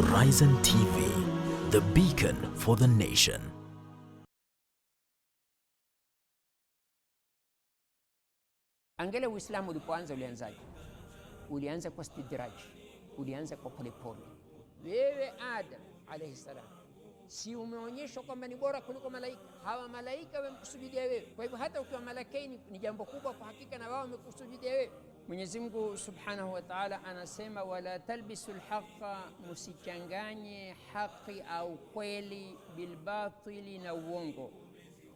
Horizon TV, the beacon for the nation. Angalia Uislamu ulipoanza ulianzaje? Ulianza kwa istidraj, ulianza kwa polepole. Wewe Adam alayhi salam, si umeonyeshwa kwamba ni bora kuliko malaika? Hawa malaika wamekusujudia wewe. Kwa hivyo hata ukiwa malakaini ni jambo kubwa kwa hakika, na wao wamekusujudia wewe. Mwenyezi Mungu Subhanahu wa Ta'ala anasema, wala talbisul haqqa, musichanganye haki au kweli bilbatili, na uongo.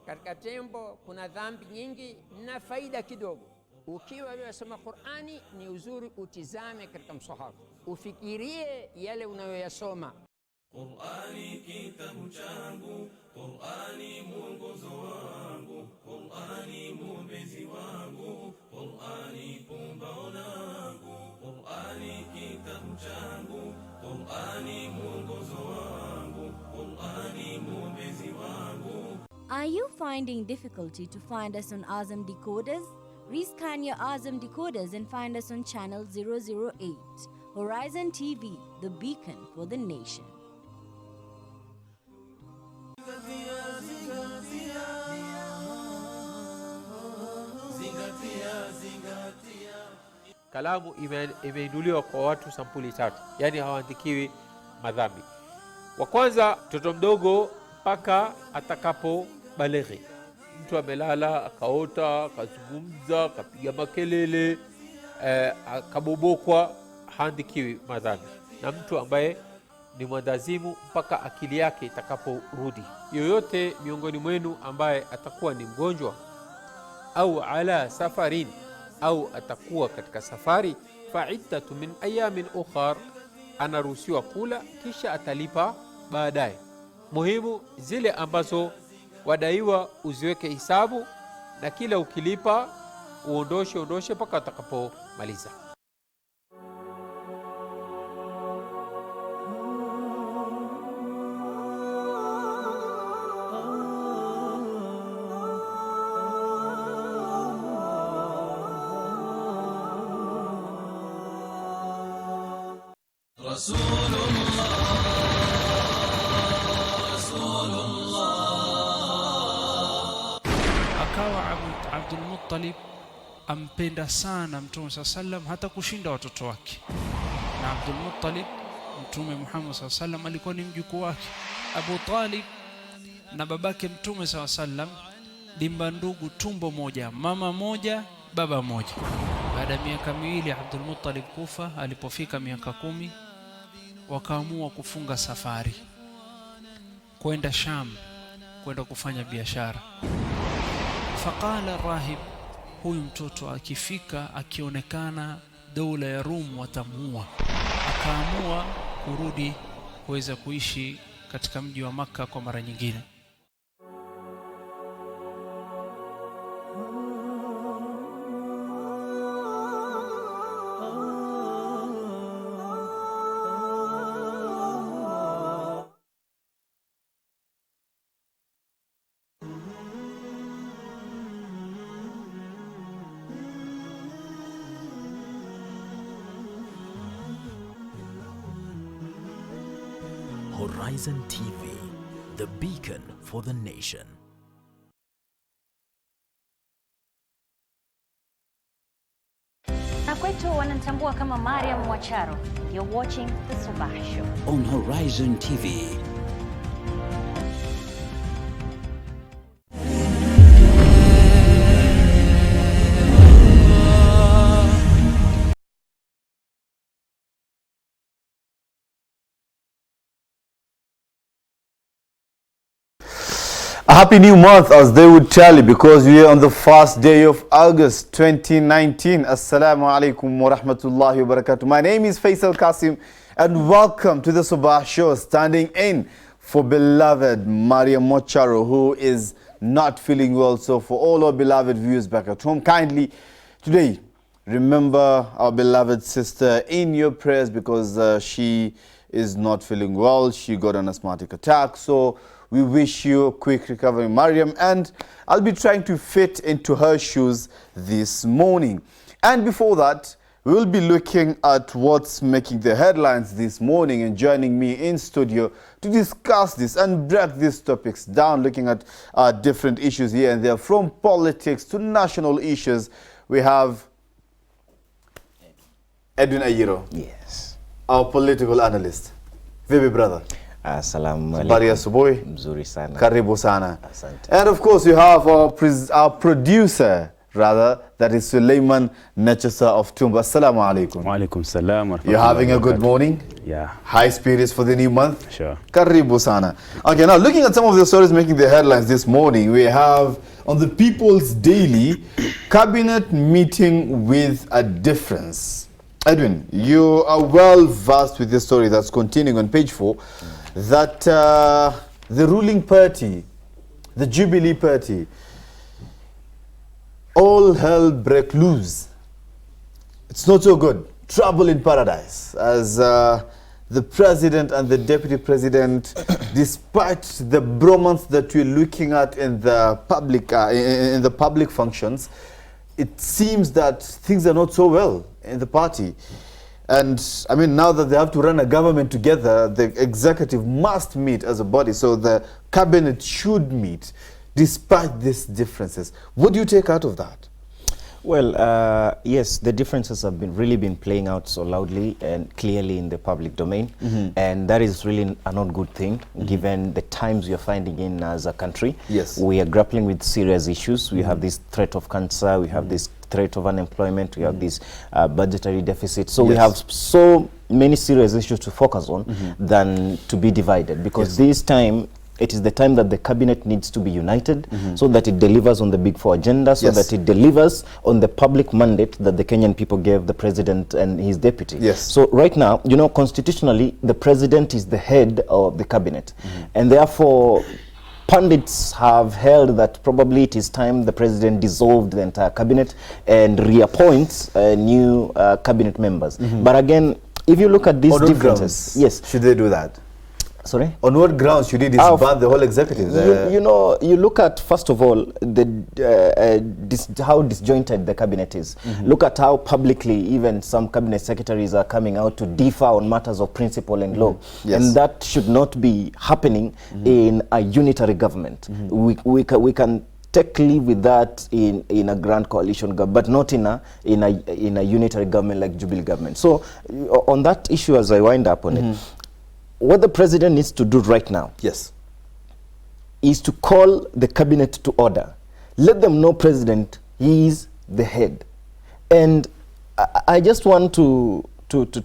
Katika tembo kuna dhambi nyingi na faida kidogo. Ukiwa unasoma Qur'ani, ni uzuri utizame katika msahafu, ufikirie yale unayoyasoma. Qur'ani kitabu changu, Qur'ani mwongozo wangu, Qur'ani mwombezi wangu, Qur'ani pumbao langu, Qur'ani kitabu changu, Qur'ani mwongozo wangu, Qur'ani mwombezi wangu. Are you finding difficulty to find us on Azam decoders? Rescan your Azam decoders and find us on channel 008. Horizon TV, the beacon for the nation. Kalamu imeinuliwa kwa watu sampuli tatu, yani hawaandikiwi madhambi. Wa kwanza, mtoto mdogo mpaka atakapo balighi. Mtu amelala akaota, akazungumza, akapiga makelele, akabobokwa, haandikiwi madhambi. Na mtu ambaye ni mwandazimu mpaka akili yake itakaporudi. Yoyote miongoni mwenu ambaye atakuwa ni mgonjwa au ala safarin, au atakuwa katika safari, fa'iddatu min ayamin ukhar, anaruhusiwa kula kisha atalipa baadaye. Muhimu zile ambazo wadaiwa uziweke hisabu, na kila ukilipa uondoshe mpaka atakapomaliza. Abdul Muttalib ampenda sana Mtume sallam hata kushinda watoto wake. Na Abdul Muttalib, Mtume Muhammad sallam alikuwa ni mjukuu wake. Abu Talib na babake Mtume sallam dimba ndugu, tumbo moja, mama moja, baba moja. Baada ya miaka miwili Abdul Muttalib kufa, alipofika miaka 10 wakaamua kufunga safari kwenda Sham, kwenda kufanya biashara. Faqala rahib, huyu mtoto akifika akionekana dola ya Rum watamuua. Akaamua kurudi kuweza kuishi katika mji wa Makka kwa mara nyingine. Horizon TV, the beacon for the nation. Na kwetu wanatambua kama Mariam Mwacharo. You're watching the Sabah Show on Horizon TV. A happy new month, as they would tell you, because we are on the first day of August 2019. Assalamu alaikum wa rahmatullahi wa barakatuh. My name is Faisal Qasim and welcome to the Sabah Show, standing in for beloved Mariam Mwacharo, who is not feeling well. So for all our beloved viewers back at home, kindly today remember our beloved sister in your prayers, because she is not feeling well. She got an asthmatic attack. So we wish you a quick recovery, Mariam, and I'll be trying to fit into her shoes this morning. And before that, We will be looking at what's making the headlines this morning, and joining me in studio to discuss this and break these topics down, looking at different issues here and there, from politics to national issues. We have Edwin Ayiro. Yes. Our political analyst. Vipi brother? Assalamu alaikum. Habari ya asubuhi. Mzuri sana. Karibu sana. Asante. And of course, you have our producer, rather, that is Suleiman Nechesa of Tumba. Assalamu alaikum. Wa alaikum salam. You're having a good morning? Yeah. High spirits for the new month? Sure. Karibu sana. Okay, now looking at some of the stories making the headlines this morning, we have on the People's Daily, cabinet meeting with a difference. Edwin, you are well versed with this story that's continuing on page 4, that the ruling party, the Jubilee Party, all hell break loose. It's not so good. Trouble in paradise, as the president and the deputy president, despite the bromance that we're looking at in the public functions, it seems that things are not so well in the party. And I mean, now that they have to run a government together, the executive must meet as a body, so the cabinet should meet despite these differences. What do you take out of that? Well, yes, the differences have really been playing out so loudly and clearly in the public domain, and that is really a not good thing, given the times we are finding in as a country. Yes. We are grappling with serious issues. We have this threat of cancer, we have this threat of unemployment, we have this budgetary deficit. So we have so many serious issues to focus on than to be divided, because this time, it is the time that the cabinet needs to be united, so that it delivers on the Big Four agenda, so that it delivers on the public mandate that the Kenyan people gave the president and his deputy. Yes. So right now, you know, constitutionally, the president is the head of the cabinet, and therefore pundits have held that probably it is time the president dissolved the entire cabinet and reappoints new cabinet members. But again, if you look at these differences, yes, should they do that? Sorry? On what grounds should he disband the whole executive? You know, you look at, first of all, how disjointed the cabinet is. Look at how publicly even some cabinet secretaries are coming out to differ on matters of principle and law. And that should not be happening in a unitary government. We can take leave with that in a grand coalition government, but not in a unitary government like Jubilee government. So on that issue, as I wind up on it, what the president needs to do right now is to call the cabinet to order. Let them know, president, he is the head. And I just want to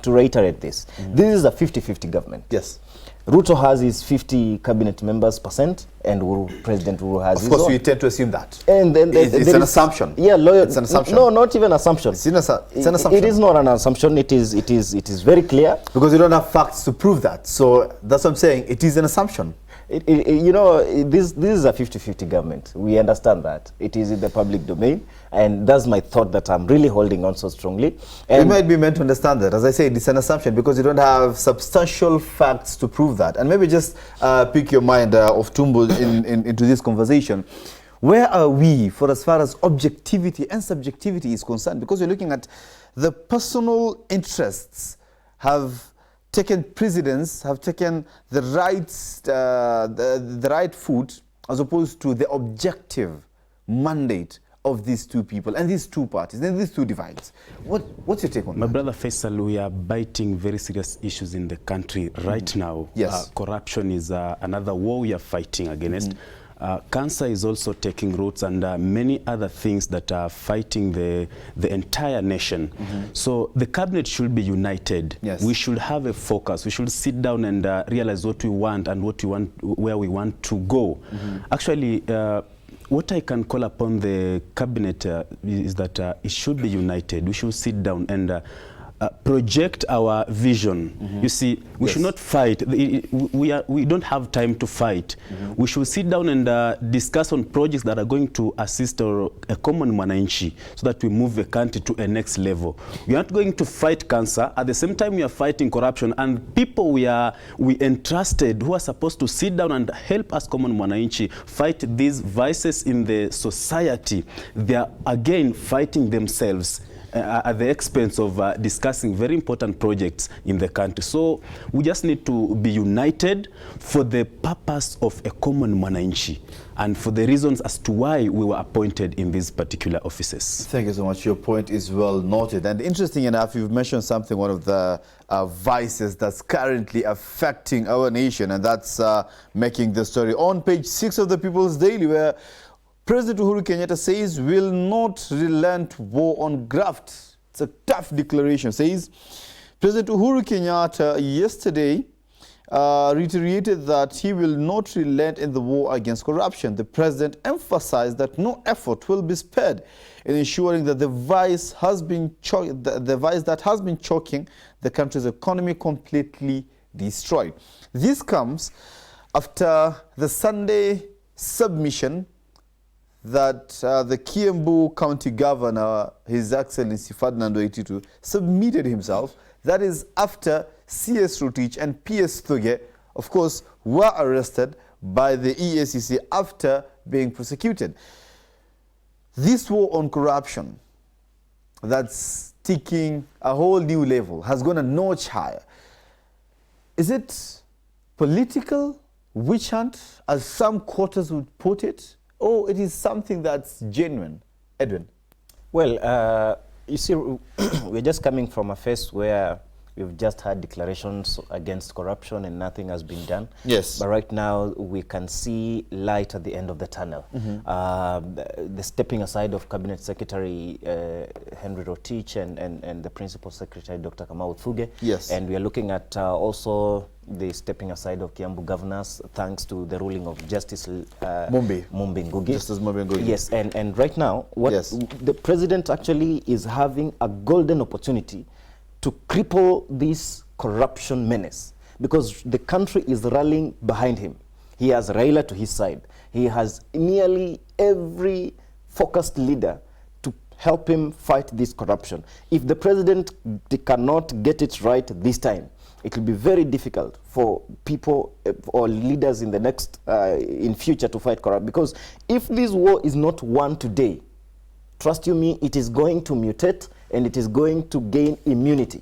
reiterate this. This is a 50-50 government. Yes. Ruto has his 50 cabinet members %, and President Uhuru has his own. Of course, we tend to assume that. And then it's an assumption. Yeah, it's an assumption. No, not even assumption. It's an assumption. It is not an assumption. It is very clear. Because you don't have facts to prove that. So that's what I'm saying. It is an assumption. You know, this is a 50-50 government. We understand that. It is in the public domain. And that's my thought that I'm really holding on so strongly. And you might be meant to understand that. As I say, it's an assumption because you don't have substantial facts to prove that. And maybe just pick your mind of Tumbo into this conversation. Where are we for as far as objectivity and subjectivity is concerned? Because you're looking at the personal interests have taken precedence, have taken the right foot, as opposed to the objective mandate of these two people and these two parties and these two divides. What's your take on that? My brother Faisal, we are biting very serious issues in the country right now. Yes. Corruption is another war we are fighting against. Cancer is also taking roots, and many other things that are fighting the entire nation. So the cabinet should be united. Yes. We should have a focus. We should sit down and realize what we want and where we want to go. Actually, what I can call upon the cabinet is that it should be united. We should sit down and project our vision. You see, we should not fight. We don't have time to fight. We should sit down and discuss on projects that are going to assist a common mwananchi, so that we move the country to a next level. We are not going to fight cancer. At the same time, we are fighting corruption, and people we entrusted who are supposed to sit down and help us common mwananchi fight these vices in the society, they are again fighting themselves. at the expense of discussing very important projects in the country. So we just need to be united for the purpose of a common mwananchi and for the reasons as to why we were appointed in these particular offices. Thank you so much. Your point is well noted. And interesting enough, you've mentioned something, one of the vices that's currently affecting our nation, and that's making the story on page 6 of the People's Daily, where President Uhuru Kenyatta says will not relent war on graft. It's a tough declaration. Says President Uhuru Kenyatta yesterday reiterated that he will not relent in the war against corruption. The president emphasized that no effort will be spared in ensuring that the vice that has been choking the country's economy completely destroyed. This comes after the Sunday submission that the Kiambu County Governor, His Excellency Ferdinand Waititu, submitted himself. That is after CS Rotich and PS Thuge, of course, were arrested by the EACC after being prosecuted. This war on corruption that's taking a whole new level has gone a notch higher. Is it political witch hunt, as some quarters would put it, or it is something that's genuine? Edwin? Well, you see, we're just coming from a phase where we've just had declarations against corruption and nothing has been done. Yes. But right now we can see light at the end of the tunnel. The stepping aside of Cabinet Secretary Henry Rotich and the Principal Secretary Dr. Kamau Thuge. Yes. And we are looking at also the stepping aside of Kiambu governors, thanks to the ruling of Justice Mumbi Ngugi. Justice Mumbi Ngugi. Yes, and right now, what the president actually is having a golden opportunity to cripple this corruption menace, because the country is rallying behind him. He has Raila to his side. He has nearly every focused leader to help him fight this corruption. If the president cannot get it right this time, it will be very difficult for people or leaders in the next, in future to fight corruption. Because if this war is not won today, trust you me, it is going to mutate and it is going to gain immunity.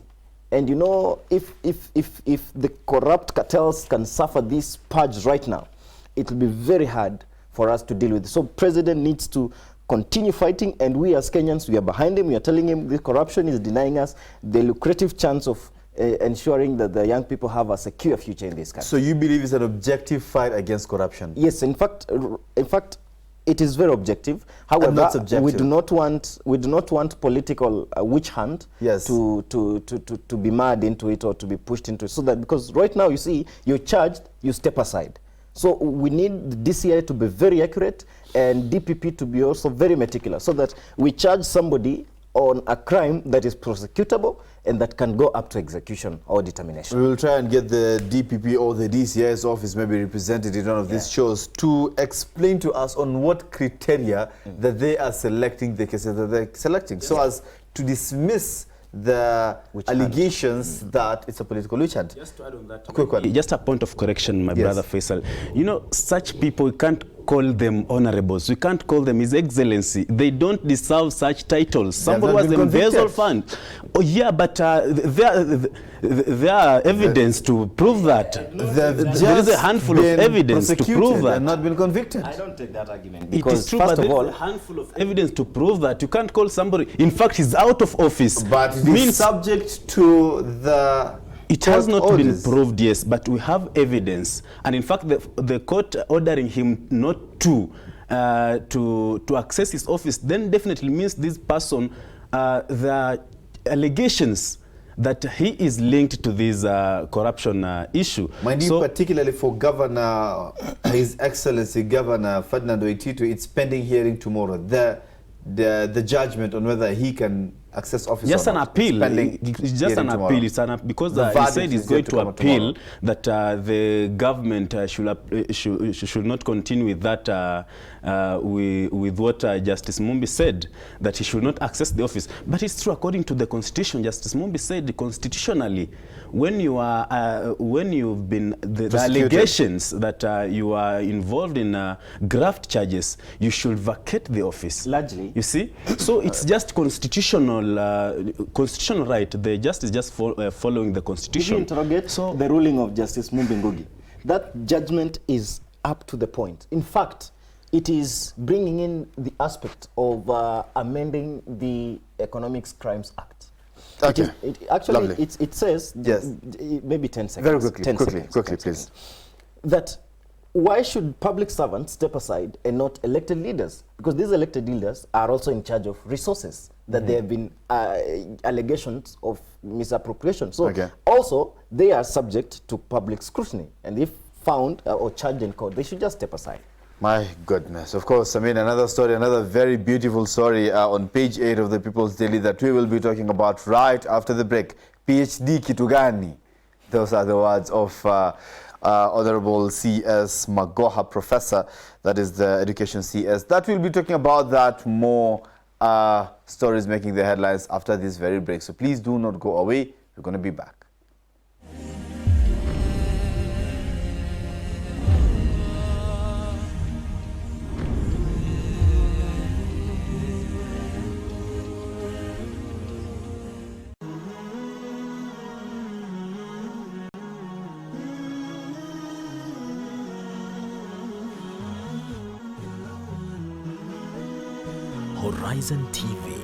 And you know, if the corrupt cartels can suffer this purge right now, it will be very hard for us to deal with. So president needs to continue fighting, and we as Kenyans, we are behind him. We are telling him the corruption is denying us the lucrative chance of ensuring that the young people have a secure future in this country. So you believe it's an objective fight against corruption? Yes, in fact, it is very objective. However, we do not want political witch hunt to be mad into it or to be pushed into it. So that, because right now you see you're charged, you step aside. So we need the DCI to be very accurate and DPP to be also very meticulous, so that we charge somebody on a crime that is prosecutable and that can go up to execution or determination. We will try and get the DPP or the DCI's office maybe represented in one of these shows to explain to us on what criteria that they are selecting the cases that they're selecting, so as to dismiss the allegations that it's a political witch hunt. Just to add on that, quick one. Just a point of correction, my brother Faisal. You know, such people, we can't call them honorables. We can't call them His Excellency. They don't deserve such titles. Somebody was embezzled fund. Oh yeah, but there are evidence to prove that. There is a handful of evidence to prove that. And not been convicted. I don't take that argument. It is true, but there is a handful of evidence to prove that. You can't call somebody. In fact, he's out of office. But it means subject to the. It has not been proved, yes, but we have evidence. And in fact, the court ordering him not to access his office then definitely means this person, the allegations that he is linked to this corruption issue. Mind you, particularly for Governor, His Excellency Governor Ferdinand Waititu, it's pending hearing tomorrow. The judgment on whether he can access office. Just an appeal. It's just an appeal. It's because he said he's going to appeal that the government should not continue with that with what Justice Mumbi said, that he should not access the office. But it's true, according to the Constitution. Justice Mumbi said constitutionally, when you are when you've been the allegations that you are involved in graft charges, you should vacate the office. Largely, you see. So it's just constitutional constitutional right. The justice just following the constitution. If you interrogate the ruling of Justice Mumbi Ngugi, that judgment is up to the point. In fact, it is bringing in the aspect of amending the Economic Crimes Act. Okay. It says, yes, maybe 10 seconds. Very quickly, quickly, please. That why should public servants step aside and not elected leaders? Because these elected leaders are also in charge of resources, that there have been allegations of misappropriation. So also, they are subject to public scrutiny. And if found or charged in court, they should just step aside. My goodness. Of course, I mean, another story, another very beautiful story on page 8 of the People's Daily that we will be talking about right after the break. PhD Kitugani. Those are the words of Honorable C.S. Magoha, Professor. That is the Education CS. That we'll be talking about that more stories making the headlines after this very break. So please do not go away. We're going to be back. Horizon TV,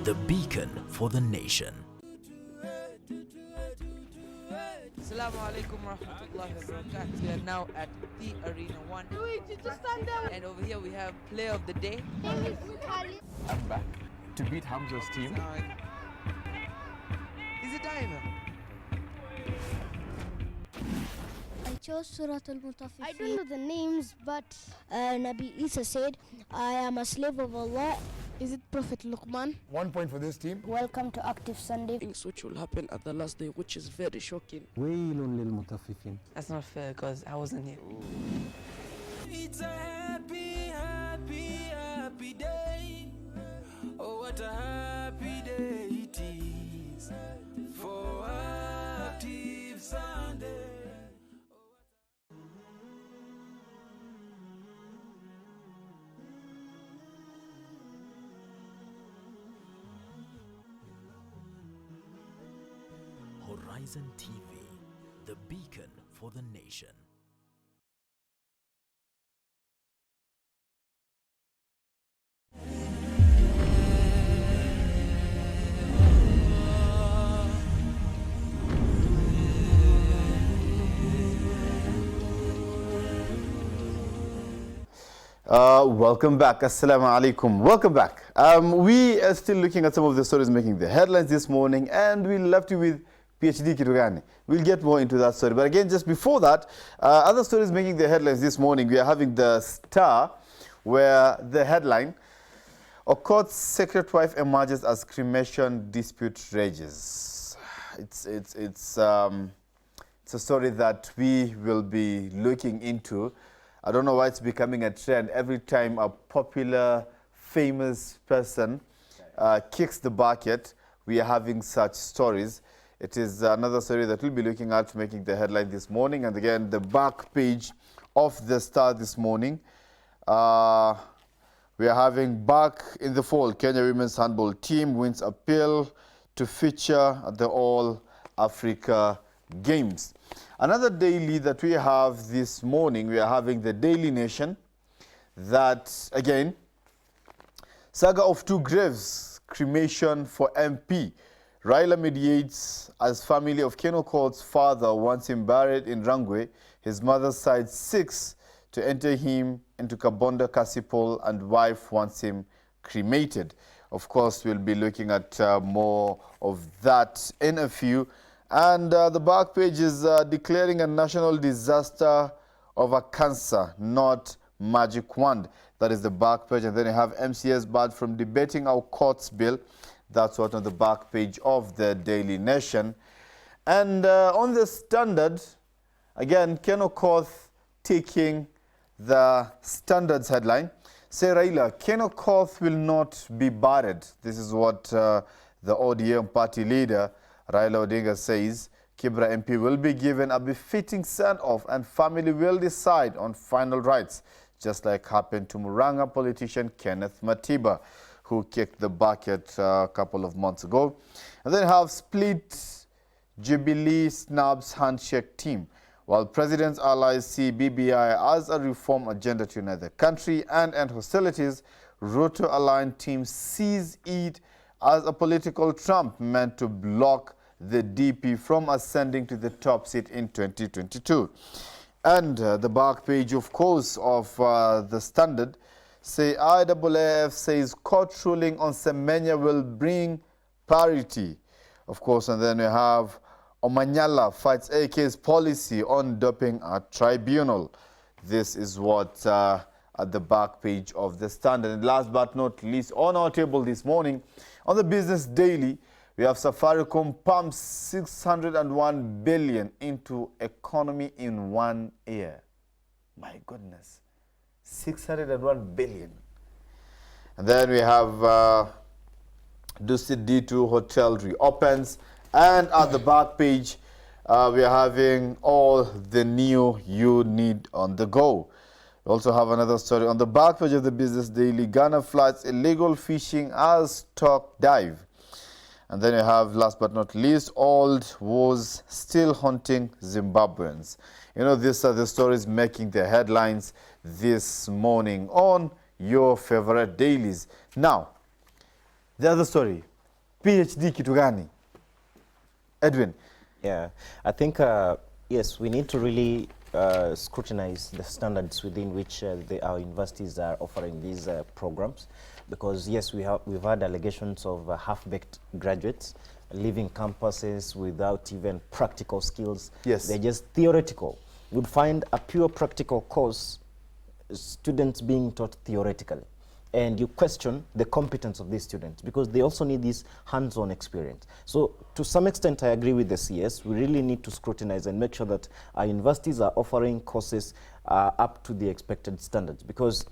the beacon for the nation. Assalamu alaikum warahmatullahi wabarakatuh. We are now at the Arena 1. And over here we have player of the day. I'm back to beat Hamza's team. He's a diver. I chose Surah Al-Mutaffifin. I don't know the names, but Nabi Isa said, I am a slave of Allah. Is it Prophet Luqman? 1 point for this team. Welcome to Active Sunday. Things which will happen at the last day, which is very shocking. That's not fair because I wasn't here. It's a happy, happy, happy day. Oh, what a happy day it is for Active Sunday. Horizon TV, the beacon for the nation. Welcome back. Assalamu alaikum. Welcome back. We are still looking at some of the stories making the headlines this morning, and we left you with PhD Kitugani. We'll get more into that story. But again, just before that, other stories making the headlines this morning, we are having the Star, where the headline, Okoth's secret wife emerges as cremation dispute rages. It's a story that we will be looking into. I don't know why it's becoming a trend. Every time a popular, famous person kicks the bucket, we are having such stories. It is another story that we'll be looking at making the headline this morning. And again, the back page of the Star this morning. We are having back in the fold, Kenya women's handball team wins appeal to feature at the All Africa Games. Another daily that we have this morning, we are having the Daily Nation. That, again, saga of two graves, cremation for MP. Raila mediates as family of Ken Okoth's father wants him buried in Rangwe. His mother's side seeks to enter him into Kabonda Kasipol, and wife wants him cremated. Of course, we'll be looking at more of that in a few. And the back page is declaring a national disaster over cancer, not magic wand. That is the back page. And then you have MCS barred from debating our courts bill. That's what on the back page of the Daily Nation. And on the Standard, again, Ken Okoth taking the Standard's headline. Say Raila, Ken Okoth will not be buried. This is what the ODM party leader, Raila Odinga, says. Kibra MP will be given a befitting send-off and family will decide on final rights, just like happened to Muranga politician Kenneth Matiba. who kicked the bucket a couple of months ago. And then have split Jubilee snubs handshake team, while president's allies see BBI as a reform agenda to unite the country and end hostilities. Ruto-aligned team sees it as a political trump meant to block the DP from ascending to the top seat in 2022. And the back page, of course, of the Standard say IAAF says court ruling on Semenya will bring parity. Of course, and then we have Omanyala fights AK's policy on doping at tribunal. This is what at the back page of the Standard. And last but not least, on our table this morning, on the Business Daily, we have Safaricom pumps 601 billion into economy in 1 year. My goodness, 601 billion. And then we have Dusit D2 Hotel reopens. And at the back page, we are having all the new you need on the go. We also have another story on the back page of the Business Daily. Ghana floods illegal fishing as stock dive. And then you have, last but not least, old wars still haunting Zimbabweans. You know, these are the stories making the headlines this morning on your favorite dailies. Now, the other story, PhD kitu gani? Edwin. Yeah, I think, yes, we need to really scrutinize the standards within which our universities are offering these programs, because yes, we've had allegations of half-baked graduates leaving campuses without even practical skills. Yes, they're just theoretical. You'd find a pure practical course, students being taught theoretically, and you question the competence of these students because they also need this hands-on experience. So to some extent, I agree with the CS. We really need to scrutinize and make sure that our universities are offering courses up to the expected standards, because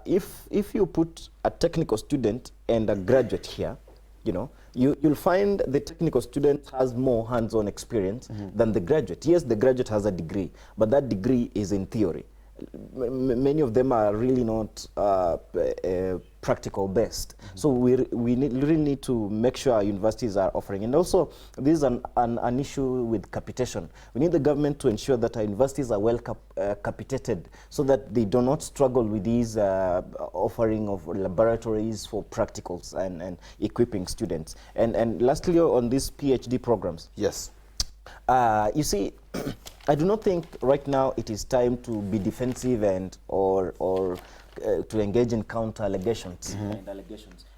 if you put a technical student and a graduate here, you know, you'll find the technical student has more hands-on experience than the graduate. Yes, the graduate has a degree, but that degree is in theory. Many of them are really not practical based. So we really need to make sure our universities are offering. And also, this is an issue with capitation. We need the government to ensure that our universities are well capitated so that they do not struggle with these offering of laboratories for practicals and equipping students. And lastly, on these PhD programs. Yes. You see, I do not think right now it is time to be defensive and or to engage in counter allegations.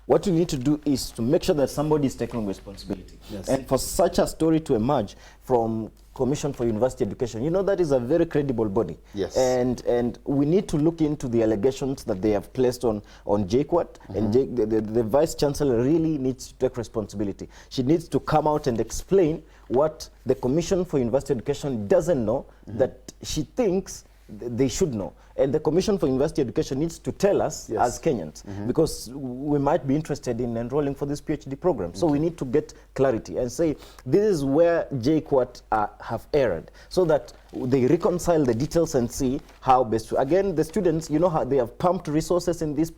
What you need to do is to make sure that somebody is taking responsibility. Yes. And for such a story to emerge from Commission for University Education, you know, that is a very credible body. Yes. And we need to look into the allegations that they have placed on JQuat, and the Vice Chancellor really needs to take responsibility. She needs to come out and explain what the Commission for University Education doesn't know that she thinks they should know. And the Commission for University Education needs to tell us as Kenyans, because we might be interested in enrolling for this PhD program. So we need to get clarity and say, this is where JQuat have erred, so that they reconcile the details and see how best to. Again, the students, you know how they have pumped resources in these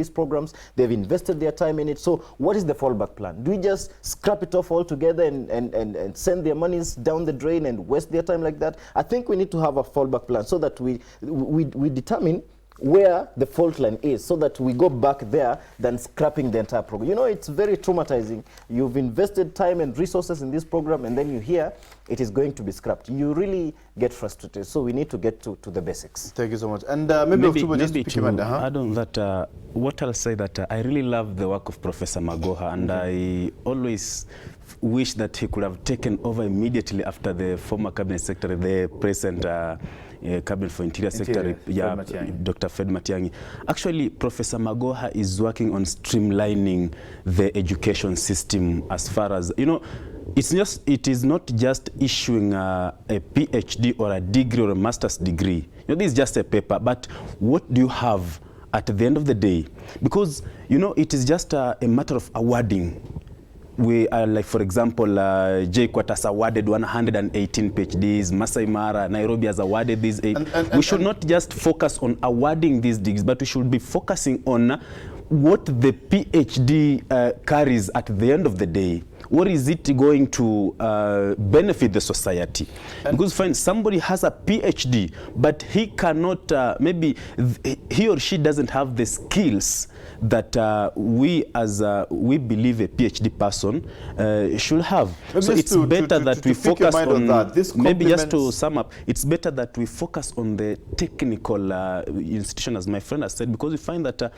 programs, they've invested their time in it. So what is the fallback plan? Do we just scrap it off altogether and send their monies down the drain and waste their time like that? I think we need to have a fallback plan so that we determine where the fault line is, so that we go back there than scrapping the entire program. You know, it's very traumatizing. You've invested time and resources in this program, and then you hear it is going to be scrapped. You really get frustrated. So we need to get to the basics. Thank you so much. And maybe to add on that, what I'll say that I really love the work of Professor Magoha, and I always wish that he could have taken over immediately after the former cabinet secretary, the present Cabinet for Interior Secretary, Dr. Fred Matiang'i. Actually, Professor Magoha is working on streamlining the education system as far as, you know, it is not just issuing a PhD or a degree or a master's degree. You know, this is just a paper, but what do you have at the end of the day? Because, you know, it is just a matter of awarding. We are, like, for example, JQuat has awarded 118 PhDs, Masai Mara, Nairobi has awarded these 8. We should not just focus on awarding these degrees, but we should be focusing on what the PhD carries at the end of the day, what is it going to benefit the society? Because find somebody has a PhD, but he cannot, maybe he or she doesn't have the skills that we believe a PhD person should have. So it's better that we focus on that. Maybe just to sum up, it's better that we focus on the technical institution, as my friend has said, because we find that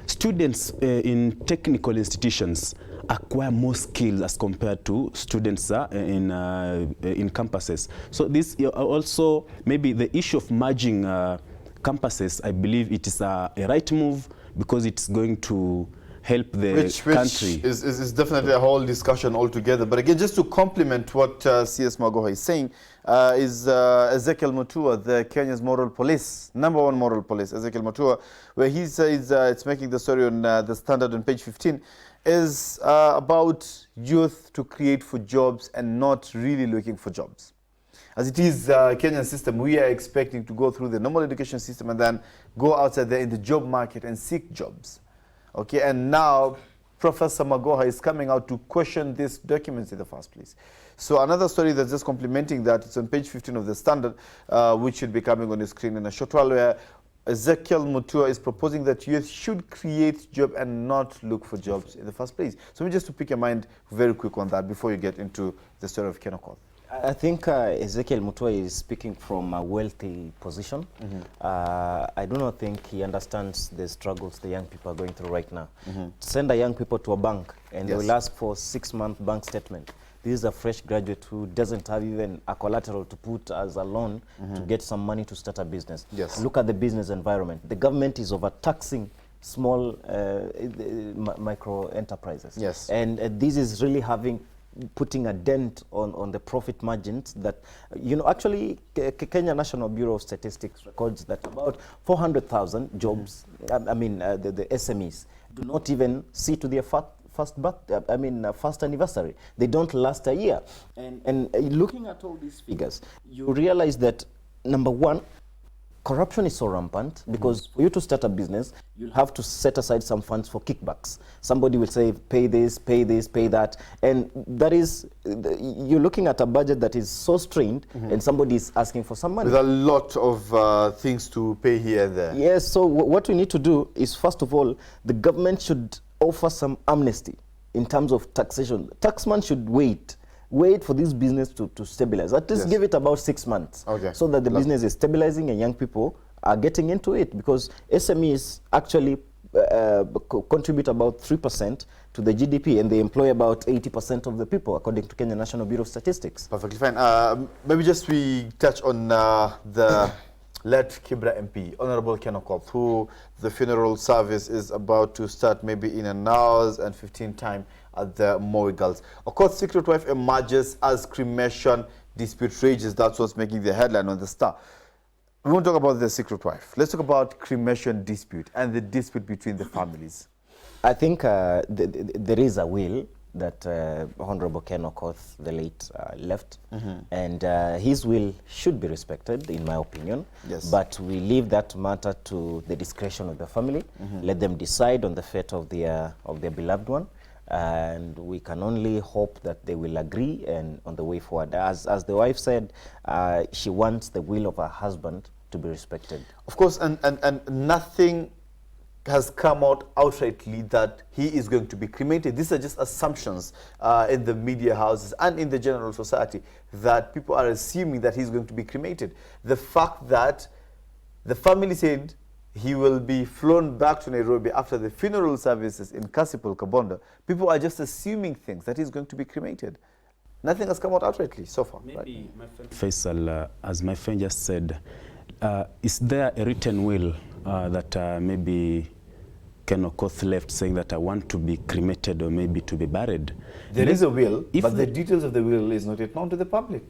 students in technical institutions acquire more skills as compared to students in campuses. So this also, maybe the issue of merging campuses, I believe it is a right move, because it's going to help the country. Which is definitely a whole discussion altogether. But again, just to complement what CS Magoha is saying, is Ezekiel Mutua, the Kenya's moral police, #1 moral police, Ezekiel Mutua, where he says, it's making the story on the Standard on page 15, is about youth to create for jobs and not really looking for jobs. As it is Kenyan system, we are expecting to go through the normal education system and then go outside there in the job market and seek jobs. Okay, and now Professor Magoha is coming out to question these documents in the first place. So another story that's just complementing that, it's on page 15 of the Standard, which should be coming on the screen in a short while, where Ezekiel Mutua is proposing that youth should create jobs and not look for jobs in the first place. So just to pick your mind very quick on that before you get into the story of Kenokoth. I think Ezekiel Mutua is speaking from a wealthy position. I do not think he understands the struggles the young people are going through right now. Send a young people to a bank and they will ask for 6-month bank statement. This is a fresh graduate who doesn't have even a collateral to put as a loan to get some money to start a business. Look at the business environment. The government is overtaxing small micro enterprises. And this is really putting a dent on the profit margins that, actually Kenya National Bureau of Statistics records that about 400,000 jobs, the SMEs, do not even see to their first anniversary. They don't last a year. And looking at all these figures, you realize that, number one, corruption is so rampant because for you to start a business, you'll have to set aside some funds for kickbacks. Somebody will say, pay this, pay this, pay that. And that is, you're looking at a budget that is so strained and somebody is asking for some money. There's a lot of things to pay here and there. Yes, so what we need to do is, first of all, the government should offer some amnesty in terms of taxation. Taxman should wait for this business to stabilize. At least give it about 6 months so that the business is stabilizing and young people are getting into it, because SMEs actually contribute about 3% to the GDP and they employ about 80% of the people, according to Kenya National Bureau of Statistics. Perfectly fine. Maybe just we touch on the late Kibra MP, Honorable Kenokoth, who the funeral service is about to start maybe in an hour and 15 time at the Moi Girls. Of course, secret wife emerges as cremation dispute rages. That's what's making the headline on the Star. We won't talk about the secret wife. Let's talk about cremation dispute and the dispute between the families. I think there is a will that Honorable Kenokoth, the late, left, and his will should be respected, in my opinion. But we leave that matter to the discretion of the family. Let them decide on the fate of their beloved one, and we can only hope that they will agree and on the way forward. As the wife said, she wants the will of her husband to be respected. Of course, and nothing has come out outrightly that he is going to be cremated. These are just assumptions in the media houses and in the general society, that people are assuming that he's going to be cremated. The fact that the family said he will be flown back to Nairobi after the funeral services in Kasipul, Kabondo, people are just assuming things, that he's going to be cremated. Nothing has come out outrightly so far. Maybe my friend Faisal, as my friend just said, is there a written will that maybe Kenokoth left saying that I want to be cremated or maybe to be buried? There is a will, but the details of the will is not yet known to the public.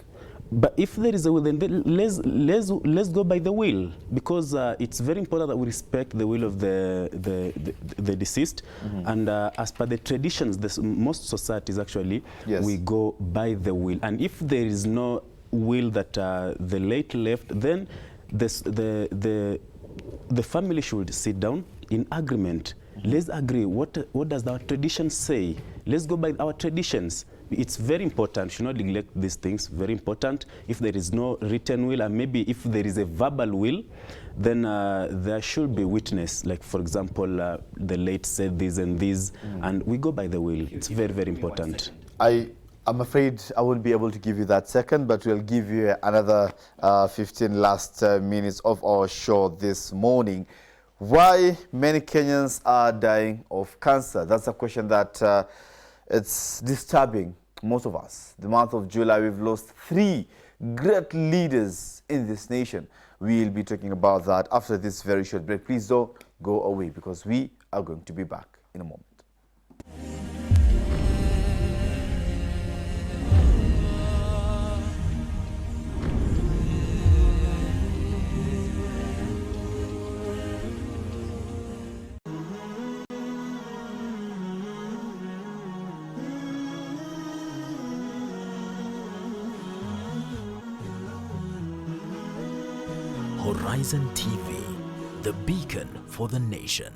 But if there is a will, then let's go by the will, because it's very important that we respect the will of the deceased. And as per the traditions, most societies actually, we go by the will. And if there is no will that the late left, then the family should sit down in agreement Let's agree, what does our tradition say? Let's go by our traditions. It's very important. Should not neglect these things. Very important. If there is no written will, and maybe if there is a verbal will, then there should be witness. Like, for example, the late said this and this, and we go by the will. It's very, very important. I'm afraid I won't be able to give you that second, but we'll give you another 15 last minutes of our show this morning. Why many Kenyans are dying of cancer? That's a question that it's disturbing most of us. The month of July, we've lost 3 great leaders in this nation. We'll be talking about that after this very short break. Please don't go away, because we are going to be back in a moment. Horizon TV, the beacon for the nation.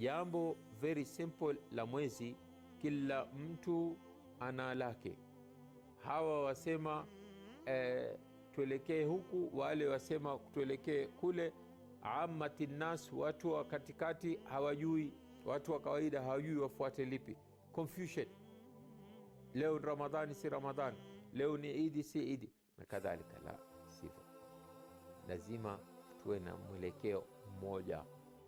Jambo very simple la mwezi, kila mtu ana lake. Hawa wasema tuelekee huku, wale wasema tuelekee kule. Ammati nas, watu wa katikati hawajui, watu wa kawaida hawajui wafuate lipi. Confusion. Leo Ramadhani si Ramadhani, leo ni Idi si Idi, na kadhalika. La, sivyo. Lazima tuwe na mwelekeo mmoja.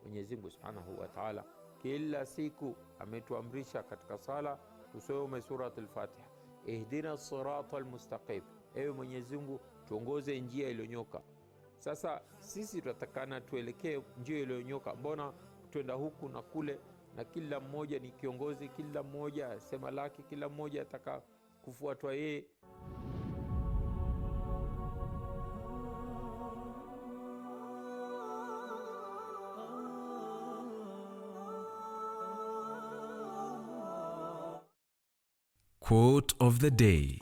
Mwenyezi Mungu Subhanahu wa Ta'ala kila siku ametuamrisha katika sala tusome surat al-Fatiha, ihdina as-sirata al-mustaqim. Ewe Mwenyezi Mungu, tuongoze njia iliyonyoka. Sasa sisi tunatakana tuelekee njia iliyonyoka. Mbona twenda huku na kule, na kila mmoja ni kiongozi, kila mmoja sema lake, kila mmoja ataka kufuatwa yeye. Quote of the day.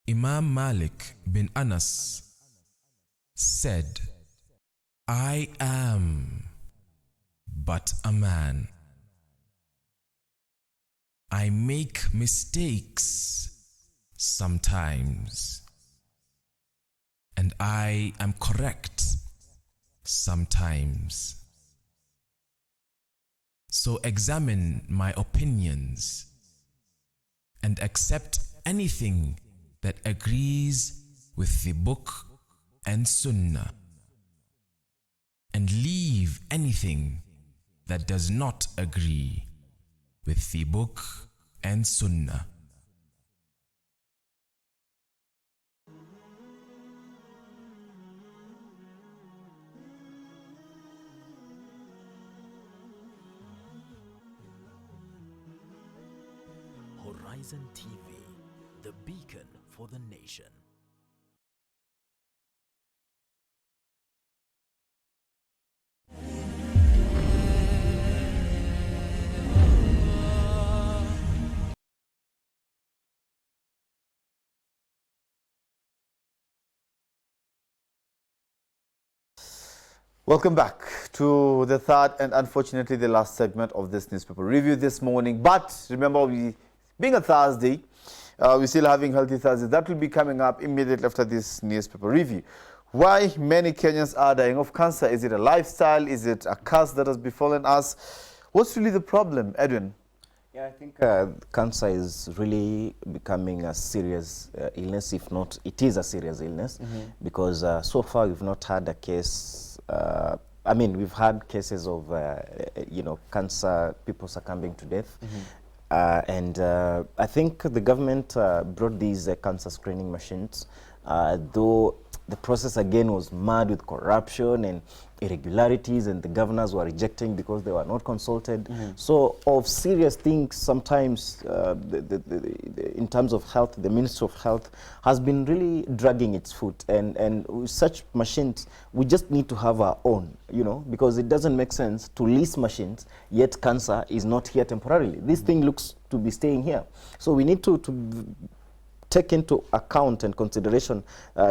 Imam Malik bin Anas said, I am but a man. I make mistakes sometimes, and I am correct sometimes. So examine my opinions and accept anything that agrees with the book and sunnah, and leave anything that does not agree with the book and sunnah. Horizon TV, the beacon for the nation. Welcome back to the third and unfortunately the last segment of this newspaper review this morning. But remember, being a Thursday, we're still having Healthy Thursday. That will be coming up immediately after this newspaper review. Why many Kenyans are dying of cancer? Is it a lifestyle? Is it a curse that has befallen us? What's really the problem, Edwin? Yeah, I think cancer is really becoming a serious illness. If not, it is a serious illness, because so far we've not had a case. I mean, we've had cases of, cancer, people succumbing to death. And I think the government brought these cancer screening machines, though the process again was marred with corruption and irregularities, and the governors were rejecting because they were not consulted. So of serious things, sometimes in terms of health, the Ministry of Health has been really dragging its foot, and with such machines, we just need to have our own, because it doesn't make sense to lease machines, yet cancer is not here temporarily. This thing looks to be staying here. So we need to take into account and consideration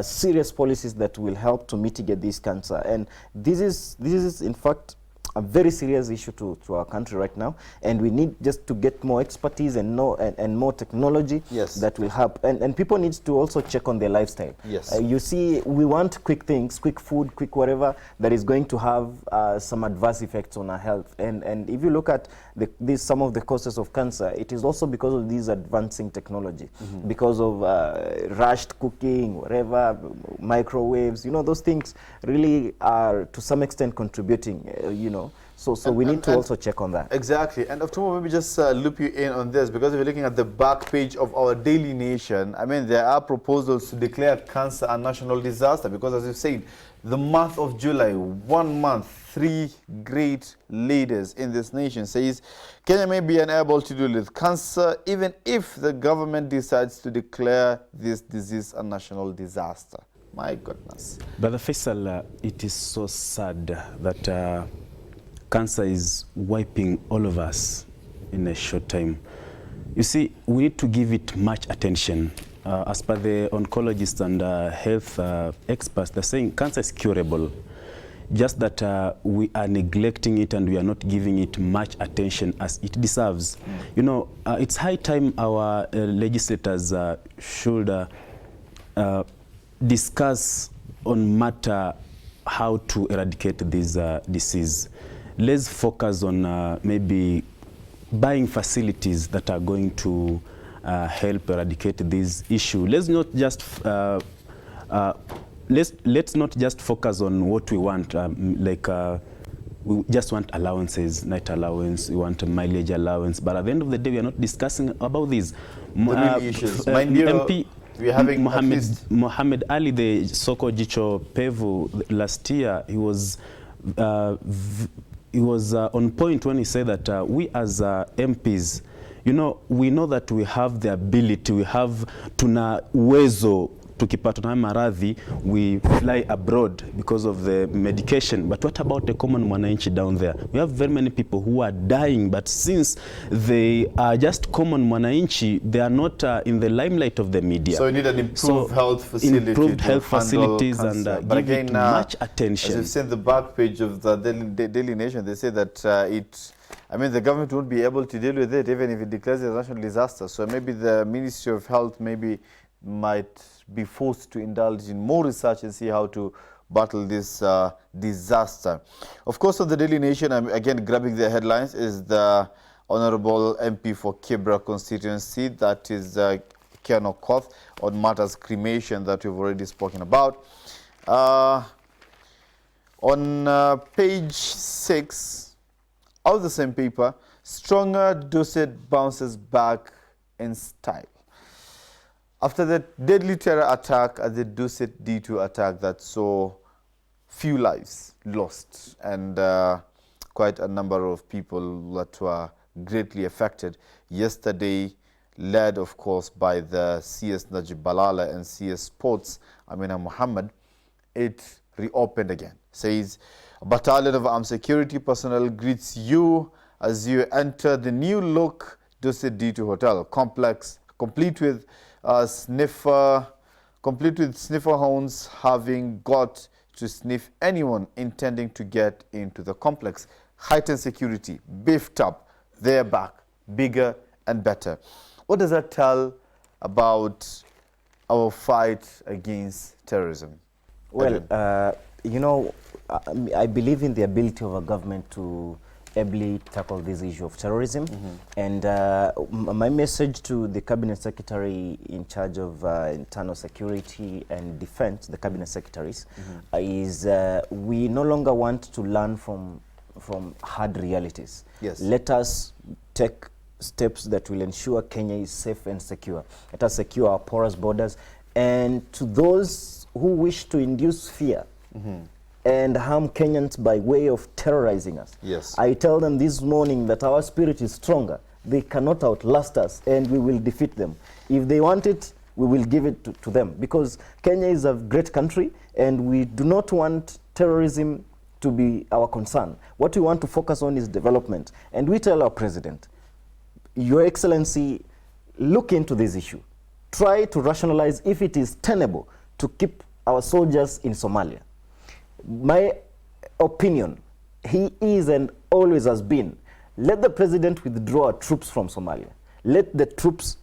serious policies that will help to mitigate this cancer. And this is in fact a very serious issue to our country right now, and we need just to get more expertise and more technology that will help. And people need to also check on their lifestyle. Yes. You see, we want quick things, quick food, quick whatever that is going to have some adverse effects on our health. And if you look at some of the causes of cancer, it is also because of these advancing technology, because of rushed cooking, whatever, microwaves, those things really are to some extent contributing, So we need to also check on that. Exactly. And October, maybe just loop you in on this, because if you're looking at the back page of our Daily Nation, I mean, there are proposals to declare cancer a national disaster, because as you've said, the month of July, 1 month, 3 great leaders in this nation says Kenya may be unable to deal with cancer even if the government decides to declare this disease a national disaster. My goodness. Brother Faisal, it is so sad that cancer is wiping all of us in a short time. You see, we need to give it much attention. As per the oncologists and health experts, they're saying cancer is curable. Just that we are neglecting it and we are not giving it much attention as it deserves. It's high time our legislators should discuss on matter how to eradicate this disease. Let's focus on maybe buying facilities that are going to help eradicate this issue. Let's not just let's not just focus on what we want, we just want allowances, night allowance, we want a mileage allowance, but at the end of the day we are not discussing about these issues. MP we're having Mohammed Ali, the Soko Jicho Pevu, last year, he was on point when he said that we as MPs, we know that we have the ability, we have tuna uwezo, tukipata na maradhi, we fly abroad because of the medication. But what about the common mwananchi down there? We have very many people who are dying, but since they are just common mwananchi, they are not in the limelight of the media. So we need an improved health facility. Improved health facilities and but give again, it much attention. As you've seen the back page of the Daily Nation, they say that the government won't be able to deal with it even if it declares it a national disaster. So maybe the Ministry of Health might be forced to indulge in more research and see how to battle this disaster. Of course, on the Daily Nation, I'm again grabbing the headlines, is the Honorable MP for Kibra constituency, that is Ken Okoth, on matters cremation that we've already spoken about. On page 6 of the same paper, stronger Dusit bounces back in style. After the deadly terror attack at the Dusit D2 attack that saw few lives lost and quite a number of people that were greatly affected yesterday, led of course by the CS Najib Balala and CS Sports Amina Muhammad, it reopened again. Says a battalion of armed security personnel greets you as you enter the new look Dusit D2 hotel complex, complete with sniffer hounds having got to sniff anyone intending to get into the complex. Heightened security, beefed up, they're back, bigger and better. What does that tell about our fight against terrorism? Well, I believe in the ability of a government to ably tackle this issue of terrorism. And my message to the Cabinet Secretary in charge of internal security and defense, the Cabinet Secretaries, is we no longer want to learn from hard realities. Yes. Let us take steps that will ensure Kenya is safe and secure. Let us secure our porous borders. And to those who wish to induce fear and harm Kenyans by way of terrorizing us, yes, I tell them this morning that our spirit is stronger. They cannot outlast us, and we will defeat them. If they want it, we will give it to them, because Kenya is a great country, and we do not want terrorism to be our concern. What we want to focus on is development. And we tell our president, Your Excellency, look into this issue. try to rationalize if it is tenable to keep our soldiers in Somalia. My opinion, he is and always has been, let the president withdraw troops from Somalia. Let the troops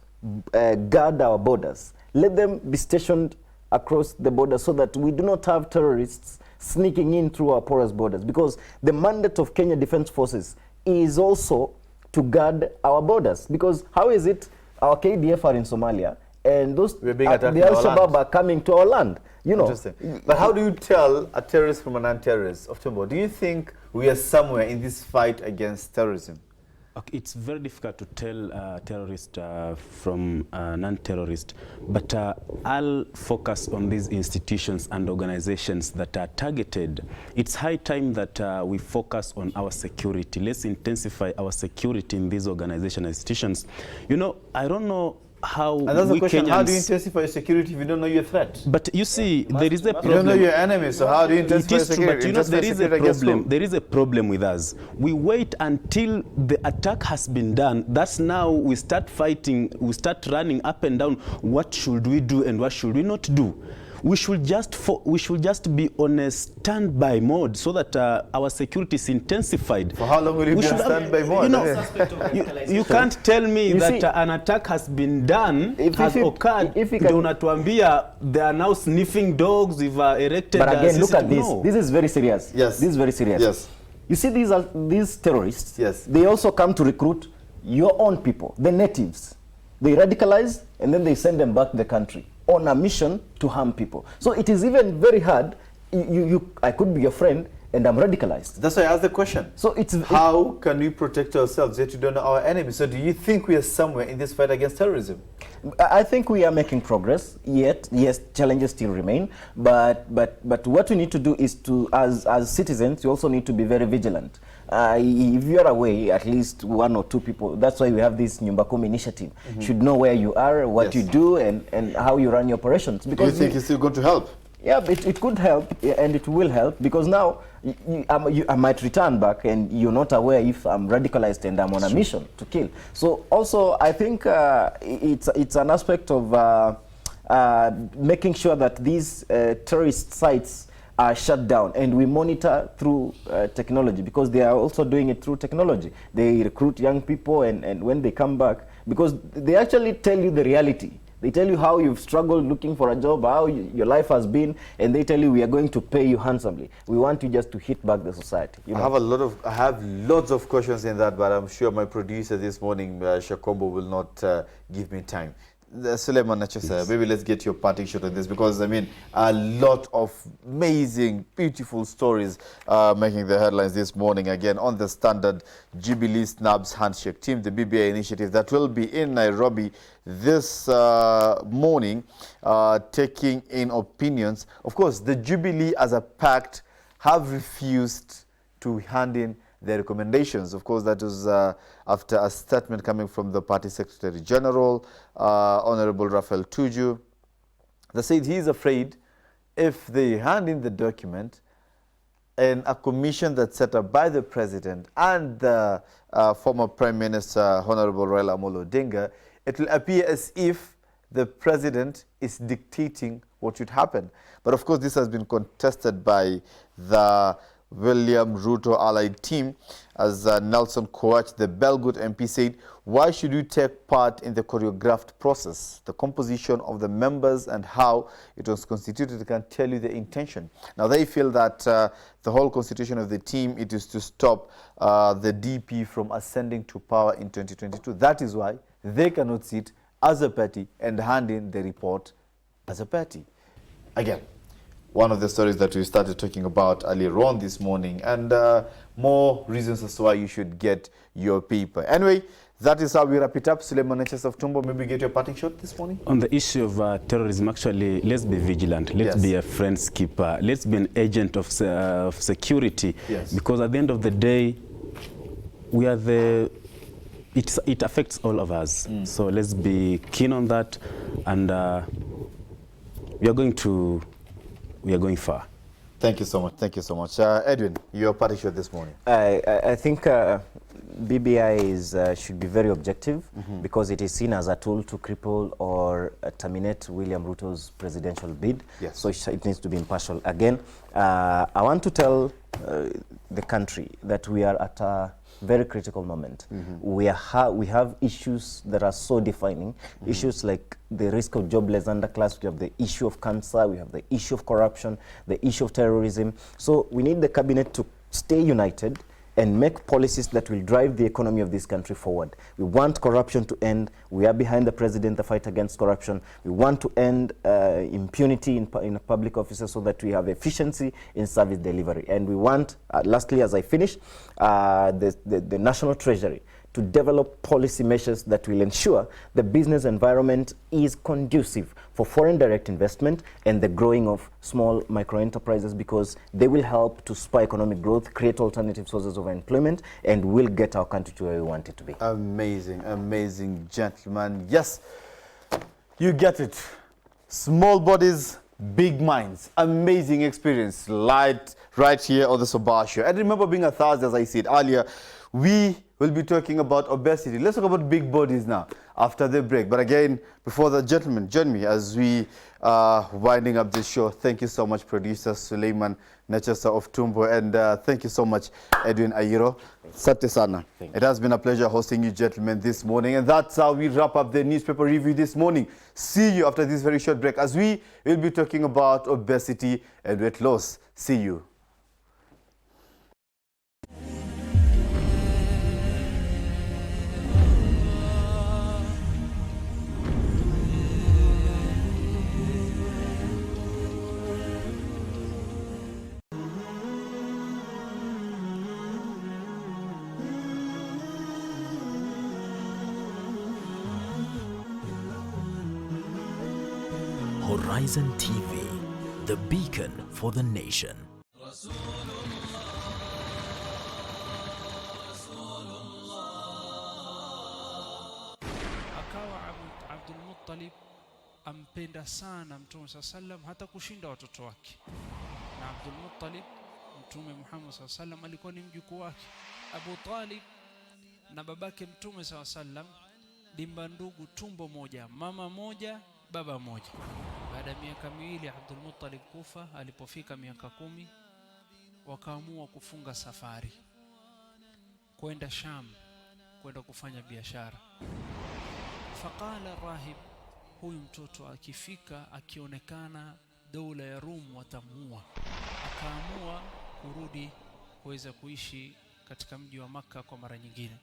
guard our borders. Let them be stationed across the border so that we do not have terrorists sneaking in through our porous borders, because the mandate of Kenya Defense Forces is also to guard our borders. Because how is it our KDF are in Somalia and those the Al-Shabaab are coming to our land? You know. Interesting. But how do you tell a terrorist from a non-terrorist? Of Timbo, do you think we are somewhere in this fight against terrorism? Okay, it's very difficult to tell a terrorist from a non-terrorist, but I'll focus on these institutions and organizations that are targeted. It's high time that we focus on our security. Let's intensify our security in these organizations and institutions. You know, I don't know how and that's the question, Kenyans, how do you intensify your security if you don't know your threat? But you see, there is a problem. You don't know your enemy, so how do you intensify your security? But you know, there is a problem. There is a problem with us. We wait until the attack has been done. That's now we start fighting, we start running up and down. What should we do and what should we not do? We should just be on a standby mode so that our security is intensified. For how long will you be on standby mode? You know, you can't tell me that an attack has been done, has occurred. They are now sniffing dogs. We've erected. But again, look at this. No. This is very serious. Yes. This is very serious. Yes. You see, these terrorists. Yes. They also come to recruit your own people, the natives. They radicalize and then they send them back to the country on a mission to harm people. So it is even very hard. I could be your friend and I'm radicalized. That's why I asked the question. So how can we protect ourselves yet you don't know our enemy? So do you think we are somewhere in this fight against terrorism? I think we are making progress. Yet, yes, challenges still remain. But what we need to do is to, as citizens, you also need to be very vigilant. If you are away, at least one or two people, that's why we have this Nyumba Kumi initiative, should know where you are, what you do, and how you run your operations. Because do you think it's still going to help? Yeah, it could help, and it will help, because now I might return back and you're not aware if I'm radicalized and I'm on a mission to kill. So also, I think it's an aspect of making sure that these terrorist sites are shut down, and we monitor through technology, because they are also doing it through technology. They recruit young people, and when they come back, because they actually tell you the reality. They tell you how you've struggled looking for a job, how your life has been, and they tell you we are going to pay you handsomely. We want you just to hit back the society. You know? I have lots of questions in that, but I'm sure my producer this morning, Shakombo, will not give me time. Suleiman Nachasa, maybe let's get your parting shot on this, because I mean a lot of amazing, beautiful stories making the headlines this morning. Again, on the Standard Jubilee Snabs Handshake Team, the BBI initiative that will be in Nairobi this morning, taking in opinions. Of course, the Jubilee as a pact have refused to hand in their recommendations. Of course, that was after a statement coming from the party Secretary General, Honorable Raphael Tuju, that said he is afraid if they hand in the document and a commission that's set up by the President and the former Prime Minister, Honorable Raila Amolo Odinga, it will appear as if the President is dictating what should happen. But of course, this has been contested by the William Ruto allied team, as Nelson Koach, the Belgood MP, said, why should you take part in the choreographed process? The composition of the members and how it was constituted can tell you the intention. Now, they feel that the whole constitution of the team, it is to stop the DP from ascending to power in 2022. That is why they cannot sit as a party and hand in the report as a party. Again, one of the stories that we started talking about earlier on this morning, and more reasons as to why you should get your paper. Anyway, that is how we wrap it up. Suleiman Nachas of Tumbo, maybe get your parting shot this morning? On the issue of terrorism, actually, let's be vigilant. Let's be a friends keeper. Let's be an agent of security. Yes. Because at the end of the day, we are it affects all of us. So let's be keen on that, and we are going far. Thank you so much. Thank you so much. Edwin, your parting shot this morning. I think BBI should be very objective because it is seen as a tool to cripple or terminate William Ruto's presidential bid. Yes. So it needs to be impartial. Again, I want to tell the country that we are at a very critical moment. We have issues that are so defining, issues like the risk of jobless underclass, we have the issue of cancer, we have the issue of corruption, the issue of terrorism. So we need the cabinet to stay united and make policies that will drive the economy of this country forward. We want corruption to end. We are behind the president, the fight against corruption. We want to end impunity in public offices so that we have efficiency in service delivery. And we want, lastly, as I finish, the National Treasury to develop policy measures that will ensure the business environment is conducive for foreign direct investment and the growing of small micro enterprises, because they will help to spur economic growth, create alternative sources of employment, and will get our country to where we want it to be. Amazing, amazing, gentlemen. Yes, you get it. Small bodies, big minds. Amazing experience right here on the Sabah Show. And remember, being a Thursday, as I said earlier, we will be talking about obesity. Let's talk about big bodies now after the break. But again, before that, gentlemen, join me as we are winding up this show. Thank you so much, producer Suleiman Nachasa of Tumbo, and thank you so much, Edwin Ayiro. Sate sana. It has been a pleasure hosting you, gentlemen, this morning. And that's how we wrap up the newspaper review this morning. See you after this very short break as we will be talking about obesity and weight loss. See you. Horizon TV, the beacon for the nation. Akawa Abdul Muttalib ampenda sana Mtume sallam hata kushinda watoto wake. Na Abdul Muttalib, Mtume Muhammad sallam alikuwa ni mjukuu wake. Abu Talib na babake Mtume sallam dimba ndugu, tumbo moja, mama moja, baba moja. Baada ya miaka miwili Abdul Muttalib kufa, alipofika miaka 10 wakaamua kufunga safari kwenda Sham, kwenda kufanya biashara. Faqala rahib, huyu mtoto akifika akionekana dola ya Rum watamuua. Akaamua kurudi kuweza kuishi katika mji wa Makka kwa mara nyingine.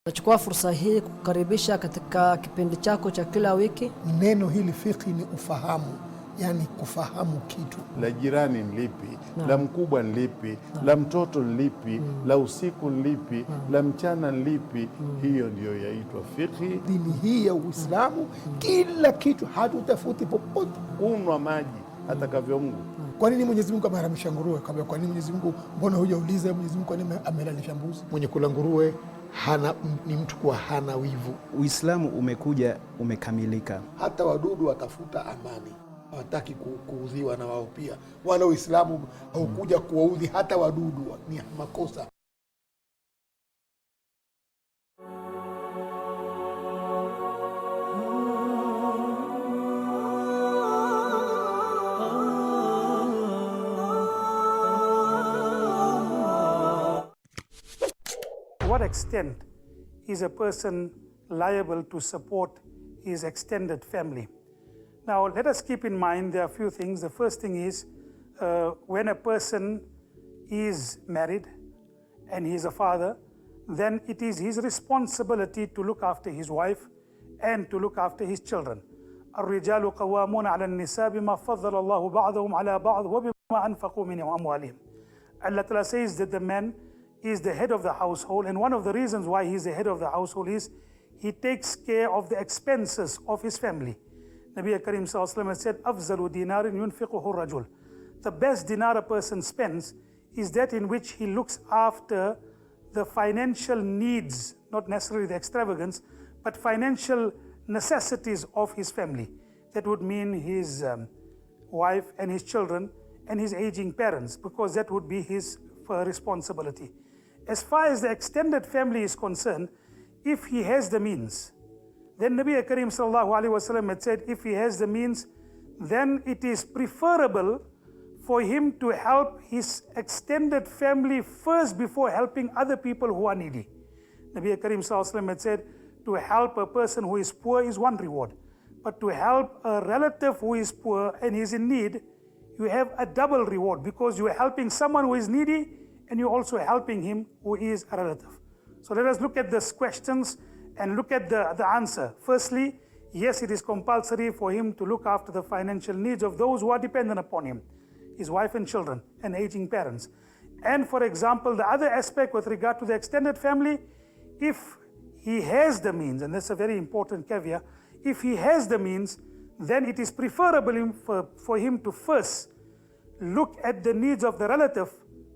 Nachukua fursa hii kukaribisha katika kipindi chako cha kila wiki. Neno hili fiqh ni ufahamu, yani kufahamu kitu. La jirani nlipi, la mkubwa nlipi, la mtoto nlipi, la usiku nlipi, la mchana nlipi. Hiyo ndio yaitwa fiqh. Dini hii ya Uislamu kila kitu hatutafuti popote. Kunwa maji atakavyo Mungu. Kwa nini Mwenyezi Mungu ameharamisha nguruwe? Kwa nini Mwenyezi Mungu, mbona hujauliza Mwenyezi Mungu kwa nini amelalisha mbuzi? Mwenye kula nguruwe ni mtu kwa hana wivu. Uislamu umekuja umekamilika. Hata wadudu watafuta amani, hawataki kuudhiwa na wao pia. Wala Uislamu haukuja kuwaudhi hata wadudu, ni makosa. To what extent is a person liable to support his extended family? Now, let us keep in mind there are a few things. The first thing is when a person is married and he is a father, then it is his responsibility to look after his wife and to look after his children. الرجال قوامون على النساء بما فضل الله بعضهم على بعض وبما أنفقوا من أموالهم. Allah Ta'ala says that the man is the head of the household, and one of the reasons why he is the head of the household is he takes care of the expenses of his family. Nabi Karim Sallallahu Alaihi Wasallam said, "Afzalu dinarin yunfiquhu rajul." The best dinar a person spends is that in which he looks after the financial needs, not necessarily the extravagance, but financial necessities of his family. That would mean his wife and his children and his aging parents, because that would be his responsibility. As far as the extended family is concerned, if he has the means, then Nabi Karim sallallahu alaihi wasallam had said, if he has the means, then it is preferable for him to help his extended family first before helping other people who are needy. Nabi Karim sallallahu alaihi wasallam had said, to help a person who is poor is one reward, but to help a relative who is poor and is in need, you have a double reward, because you are helping someone who is needy and you're also helping him who is a relative. So let us look at these questions and look at the answer. Firstly, yes, it is compulsory for him to look after the financial needs of those who are dependent upon him, his wife and children and aging parents. And for example, the other aspect with regard to the extended family, if he has the means, and that's a very important caveat, if he has the means, then it is preferable for him to first look at the needs of the relative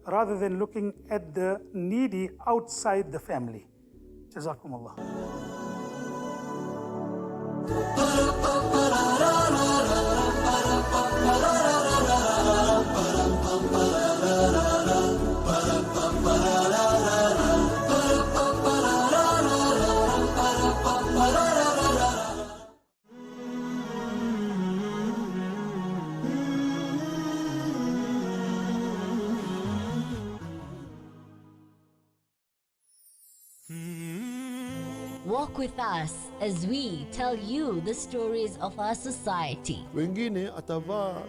rather than looking at the needy outside the family. Jazakumullah. Walk with us as we tell you the stories of our society. Wengine atavaa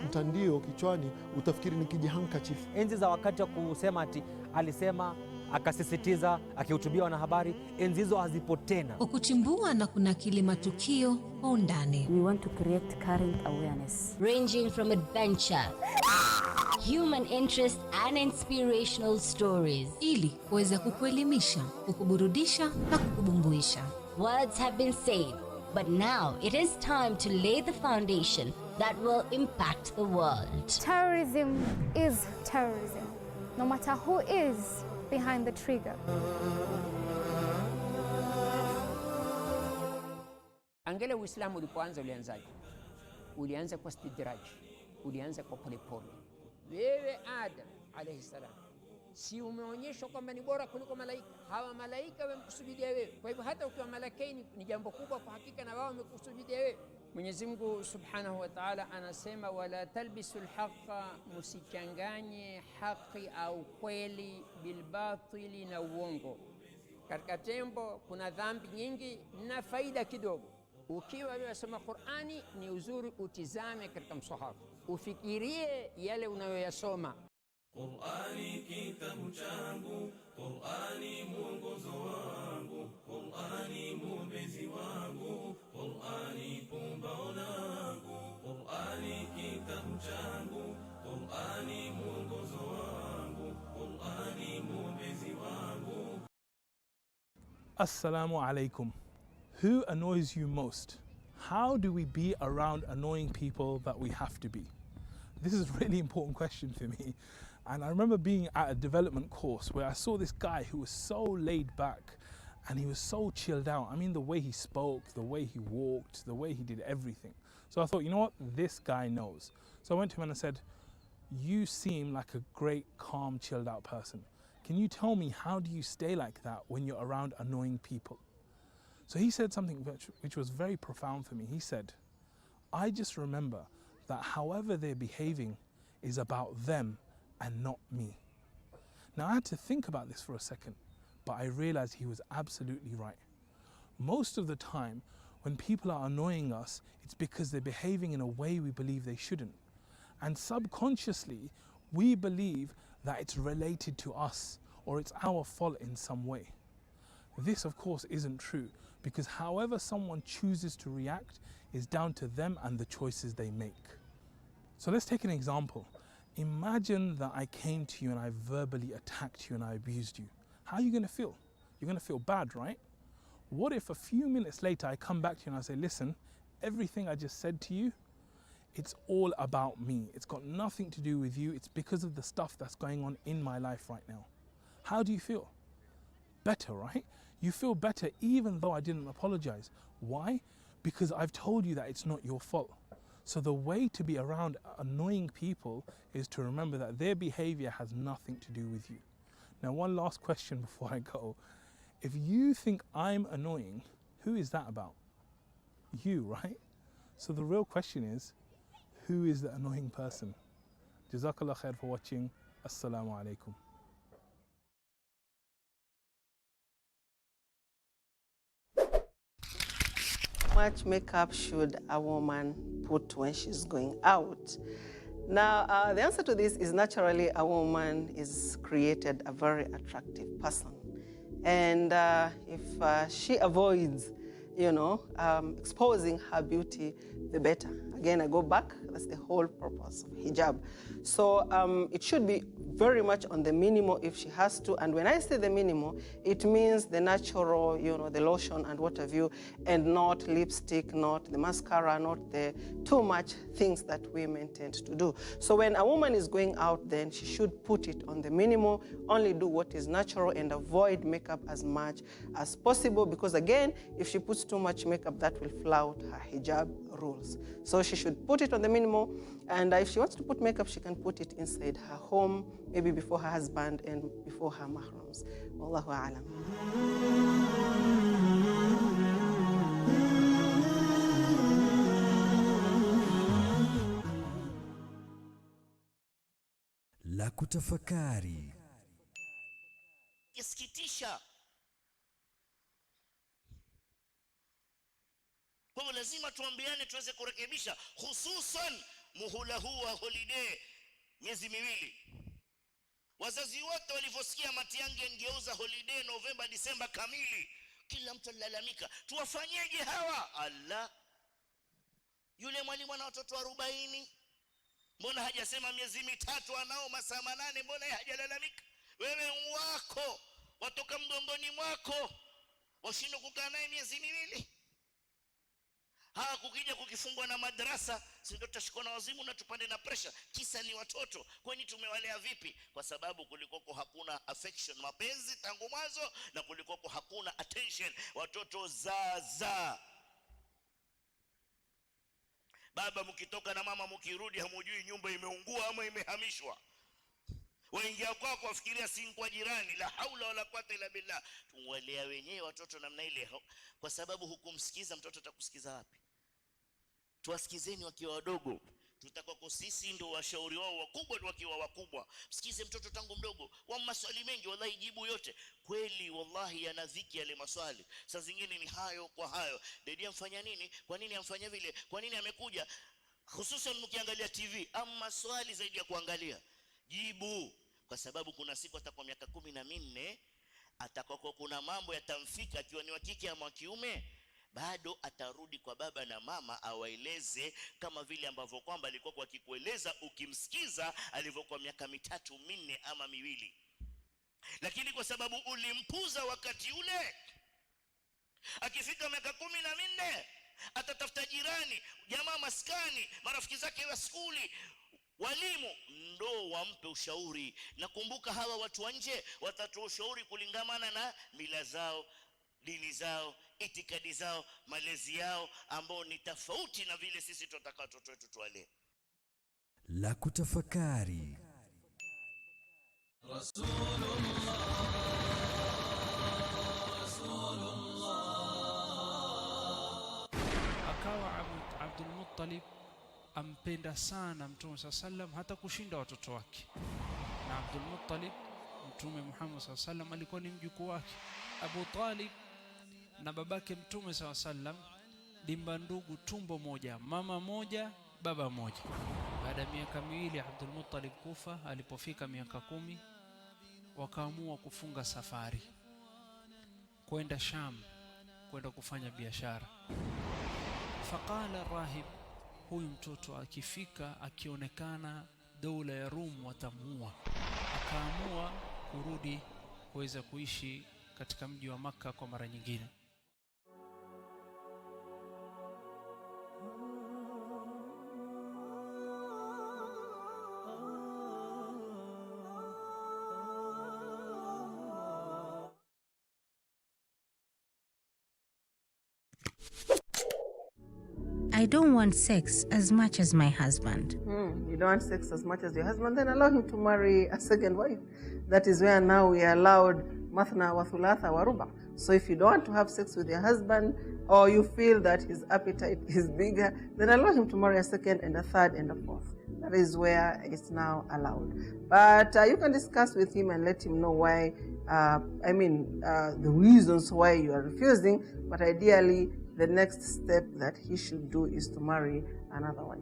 mtandio kichwani, utafikiri ni kijihandkerchief. Enzi za wakati wa kusema ati alisema, akasisitiza, akihutubia wanahabari, enzi hizo hazipo tena. Kuchimbua na kunakili matukio kwa undani. We want to create current awareness, ranging from adventure, human interest and inspirational stories, ili kuweza kukuelimisha, kukuburudisha na kukubumbuisha. Words have been said, but now it is time to lay the foundation that will impact the world. Terrorism is terrorism, no matter who is behind the trigger. Angalia Uislamu ulipoanza ulianzaje? Ulianza kwa istidraj, ulianza kwa polepole. Wewe Adam alayhi salam, si umeonyeshwa kwamba ni bora kuliko malaika? Hawa malaika wamekusujudia wewe, kwa hivyo hata ukiwa malakaini ni jambo kubwa kwa hakika, na wao wamekusujudia wewe. Mwenyezi Mungu Subhanahu wa Ta'ala anasema, wala talbisul haqqa, musichanganye haki au kweli bilbatili, na uongo. Katika tembo kuna dhambi nyingi na faida kidogo. Ukiwa unasoma Qur'ani, ni uzuri utizame katika msahafu, ufikirie yale unayoyasoma. Qur'ani kitabu changu, Qur'ani mwongozo wangu, Qur'ani mwombezi wangu, Qur'ani pumbao langu, Qur'ani kitabu changu, Qur'ani mwongozo wangu, Qur'ani mwombezi wangu. Assalamu alaikum. Who annoys you most? How do we be around annoying people that we have to be? This is a really important question for me. And I remember being at a development course where I saw this guy who was so laid back and he was so chilled out. I mean, the way he spoke, the way he walked, the way he did everything. So I thought, you know what? This guy knows. So I went to him and I said, you seem like a great, calm, chilled out person. Can you tell me, how do you stay like that when you're around annoying people? So he said something which was very profound for me. He said, I just remember that however they're behaving is about them and not me. Now I had to think about this for a second, but I realized he was absolutely right. Most of the time, when people are annoying us, it's because they're behaving in a way we believe they shouldn't. And subconsciously, we believe that it's related to us or it's our fault in some way. This, of course, isn't true, because however someone chooses to react is down to them and the choices they make. So let's take an example. Imagine that I came to you and I verbally attacked you and I abused you. How are you going to feel? You're going to feel bad, right? What if a few minutes later I come back to you and I say, listen, everything I just said to you, it's all about me. It's got nothing to do with you. It's because of the stuff that's going on in my life right now. How do you feel? better, right? You feel better even though I didn't apologize. Why? Because I've told you that it's not your fault. So the way to be around annoying people is to remember that their behavior has nothing to do with you. Now, one last question before I go. If you think I'm annoying, who is that about? You, right? So the real question is, who is the annoying person? Jazakallah khair for watching. Assalamu alaikum. How much makeup should a woman put when she's going out? Now, the answer to this is naturally a woman is created a very attractive person. And if she avoids, exposing her beauty, the better. Again, I go back, that's the whole purpose of hijab. So it should be very much on the minimal if she has to. And when I say the minimal, it means the natural, the lotion and what have you, and not lipstick, not the mascara, not the too much things that women tend to do. So when a woman is going out, then she should put it on the minimal, only do what is natural and avoid makeup as much as possible, because again, if she puts too much makeup, that will flout her hijab rules. So she should put it on the minimal, and if she wants to put makeup, she can put it inside her home, maybe before her husband and before her mahrams. Wallahu a'lam. La kutafakari. Yasikitisha. Kwa hivyo lazima tuambiane tuweze kurekebisha, hususan muhula huu wa holiday, miezi miwili. Wazazi wote walivyosikia Matiang'i angeuza holiday Novemba Disemba kamili, kila mtu alilalamika, tuwafanyeje hawa? Allah, yule mwalimu ana watoto 40, mbona hajasema miezi mitatu anao masaa 8? Mbona hajalalamika? Wewe wako watoka mgongoni mwako washindwa kukaa naye miezi miwili? Kukija kukifungwa na madrasa, si ndio tutashikwa na wazimu na tupande na pressure? Kisa ni watoto. Kwani tumewalea vipi? Kwa sababu kulikoko hakuna affection, mapenzi tangu mwanzo, na kulikoko hakuna attention. Watoto za baba mkitoka na mama mkirudi hamujui nyumba imeungua ama imehamishwa. Waingia kwako wafikiria si kwa jirani. La haula wala quwwata illa billah. Tuwalea wenyewe watoto namna ile, kwa sababu hukumsikiza mtoto, atakusikiza wapi? Tuwasikizeni wakiwa wadogo. Tutakako sisi ndio washauri wao wakubwa wakiwa wakubwa. Msikize mtoto tangu mdogo. Wa maswali mengi wallahi jibu yote. Kweli wallahi yanadhiki yale maswali. Saa zingine ni hayo kwa hayo. Dedi amfanya nini? Kwa nini amfanya vile? Kwa nini amekuja? Hususan mkiangalia TV, ama swali zaidi ya kuangalia, jibu. Kwa sababu kuna siku atakuwa miaka 14, atakako kuna mambo yatamfika, akiwa ni wa kike ama wa kiume, bado atarudi kwa baba na mama awaeleze, kama vile ambavyo kwamba alikuwa kwa kikueleza ukimsikiza alivyokuwa miaka 3, 4 ama 2. Lakini kwa sababu ulimpuza wakati ule, akifika miaka 14 atatafuta jirani, jamaa maskani, marafiki zake wa skuli, walimu, ndo wampe ushauri. Na kumbuka hawa watu wa nje watatoa ushauri kulingamana na mila zao, dini zao, itikadi zao, malezi yao, ambao ni tofauti na vile sisi tunataka watoto wetu tuwalee. La kutafakari. Akawa Abdul Muttalib ampenda sana Mtume sallam hata kushinda watoto wake. Na Abdul Muttalib, Mtume Muhammad sallam alikuwa ni mjukuu wake. Abu Talib na babake Mtume sallam dimba ndugu, tumbo moja, mama moja, baba moja. Baada ya miaka 2 Abdul Muttalib kufa. Alipofika miaka 10, wakaamua kufunga safari kwenda Sham, kwenda kufanya biashara. Faqala rahib, huyu mtoto akifika akionekana dola ya Rum watamuua. Akaamua kurudi kuweza kuishi katika mji wa Makka kwa mara nyingine. I don't want sex as much as my husband. You don't want sex as much as your husband, then allow him to marry a second wife. That is where now we are allowed mathna wa thulatha wa ruba. So if you don't want to have sex with your husband, or you feel that his appetite is bigger, then allow him to marry a second and a third and a fourth. That is where it's now allowed. But you can discuss with him and let him know why, the reasons why you are refusing, but ideally the next step that he should do is to marry another wife.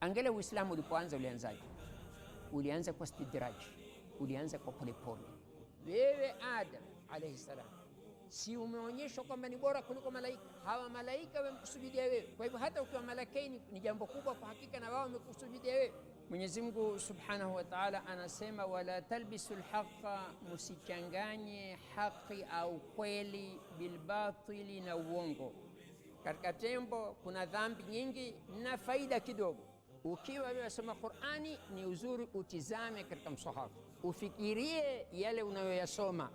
Angalia Uislamu ulipoanza ulianzaje? Ulianza kwa stidraj, ulianza kwa polepole. Wewe Adam alayhi salam, si umeonyeshwa kwamba ni bora kuliko malaika? Hawa malaika wamekusujudia wewe. Kwa hivyo hata ukiwa malakaini ni jambo kubwa kwa hakika, na wao wamekusujudia wewe. Mwenyezi Mungu Subhanahu wa Ta'ala anasema, wala talbisul haqqa, musichanganye haki au kweli bilbatili, na uongo. Katika tembo kuna dhambi nyingi na faida kidogo. Ukiwa wewe unasoma Qur'ani, ni uzuri utizame katika msahafu, ufikirie yale unayoyasoma.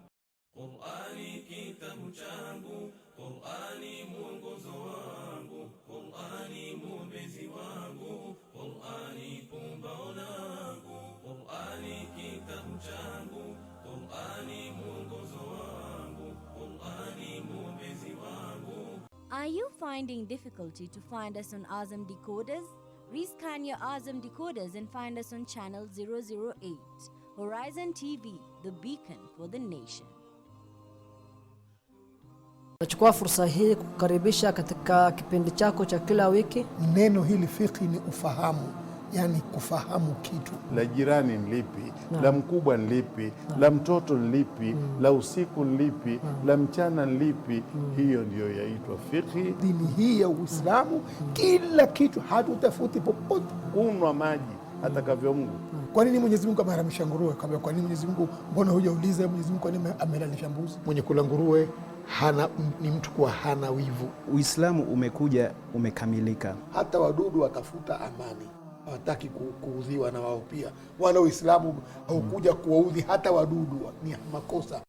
Qur'ani kitabu changu, Qur'ani mwongozo wangu, Qur'ani mwombezi wangu, Qur'ani pumbao langu, Qur'ani kitabu changu, Qur'ani mwongozo wangu, Qur'ani mwombezi wangu. Are you finding difficulty to find us on Azam decoders? Rescan your Azam decoders and find us on channel 008. Horizon TV, the beacon for the nation. Nachukua fursa hii kukaribisha katika kipindi chako cha kila wiki. Neno hili fiqh ni ufahamu, yani kufahamu kitu. La jirani ni lipi, la mkubwa ni lipi, la mtoto ni lipi, la usiku ni lipi, la mchana ni lipi. Hiyo ndiyo yaitwa fiqh. Dini hii ya Uislamu, kila kitu, hatutafuti popote. Kunywa maji atakavyo Mungu. Kwa nini Mwenyezi Mungu ameharamisha nguruwe? Kwa nini Mwenyezi Mungu, mbona hujauliza Mwenyezi Mungu kwa nini amelalisha mbuzi? Mwenye kula nguruwe ni mtu kuwa hana wivu. Uislamu umekuja umekamilika. Hata wadudu watafuta amani, hawataki kuudhiwa na wao pia. Wala Uislamu haukuja kuwaudhi hata wadudu, ni makosa.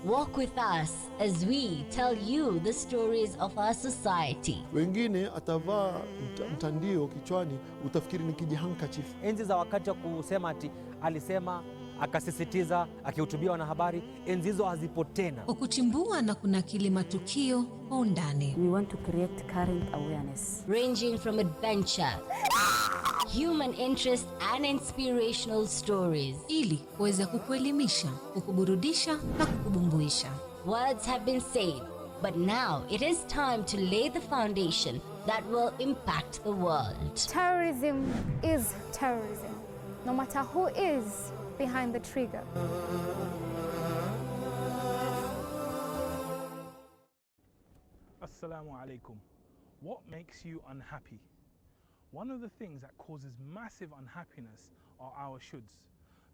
Walk with us as we tell you the stories of our society. Wengine atavaa mtandio kichwani, utafikiri ni kijihandkerchief. Enzi za wakati wa kusema ati alisema, akasisitiza, akihutubia wanahabari, enzi hizo hazipo tena. Kuchimbua na kunakili matukio kwa undani. We want to create current awareness, ranging from adventure, human interest and inspirational stories, ili kuweza kukuelimisha, kukuburudisha na kukubumbuisha. Words have been said, but now it is time to lay the foundation that will impact the world. Terrorism is terrorism, no matter who is behind the trigger. Assalamu alaikum. What makes you unhappy? One of the things that causes massive unhappiness are our shoulds.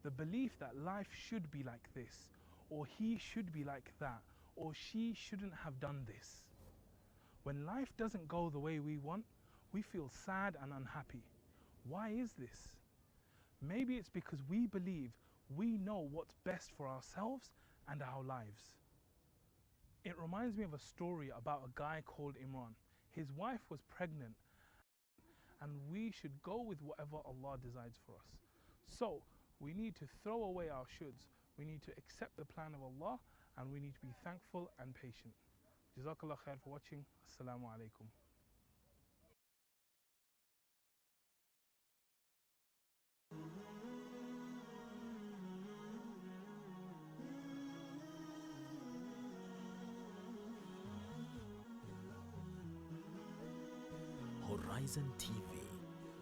The belief that life should be like this, or he should be like that, or she shouldn't have done this. When life doesn't go the way we want, we feel sad and unhappy. Why is this? Maybe it's because we believe we know what's best for ourselves and our lives. It reminds me of a story about a guy called Imran. His wife was pregnant, and we should go with whatever Allah decides for us. So we need to throw away our shoulds. We need to accept the plan of Allah, and we need to be thankful and patient. Jazakallah khair for watching. Assalamu alaikum. Horizon TV,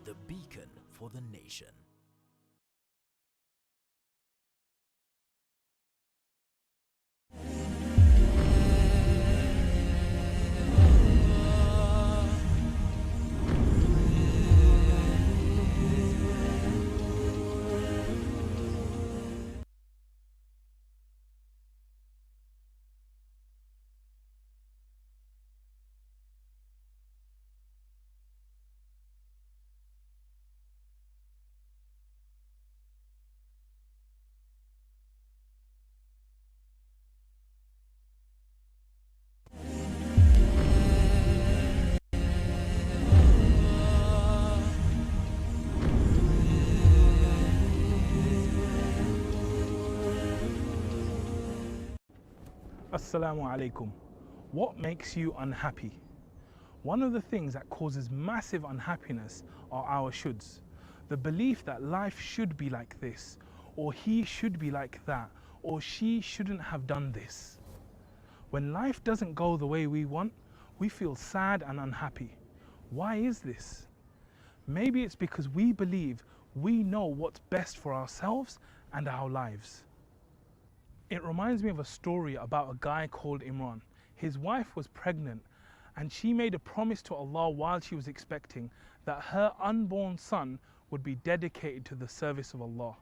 the beacon for the nation. Assalamu alaikum. What makes you unhappy? One of the things that causes massive unhappiness are our shoulds. The belief that life should be like this, or he should be like that, or she shouldn't have done this. When life doesn't go the way we want, we feel sad and unhappy. Why is this? Maybe it's because we believe we know what's best for ourselves and our lives. It reminds me of a story about a guy called Imran. His wife was pregnant and she made a promise to Allah while she was expecting that her unborn son would be dedicated to the service of Allah.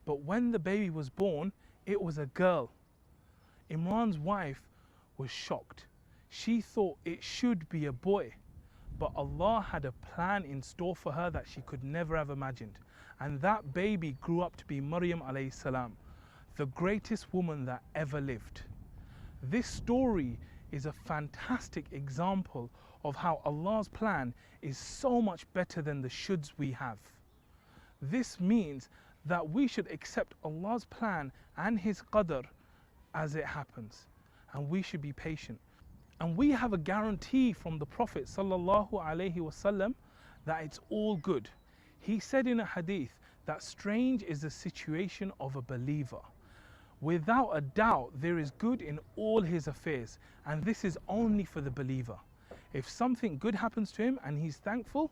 But when the baby was born, it was a girl. Imran's wife was shocked. She thought it should be a boy, but Allah had a plan in store for her that she could never have imagined. And that baby grew up to be Maryam alayhi salam, the greatest woman that ever lived. This story is a fantastic example of how Allah's plan is so much better than the shoulds we have. This means that we should accept Allah's plan and His qadr as it happens, and we should be patient. And we have a guarantee from the Prophet sallallahu alaihi wasallam that it's all good. He said in a hadith that strange is the situation of a believer. Without a doubt, there is good in all his affairs, and this is only for the believer. If something good happens to him and he's thankful,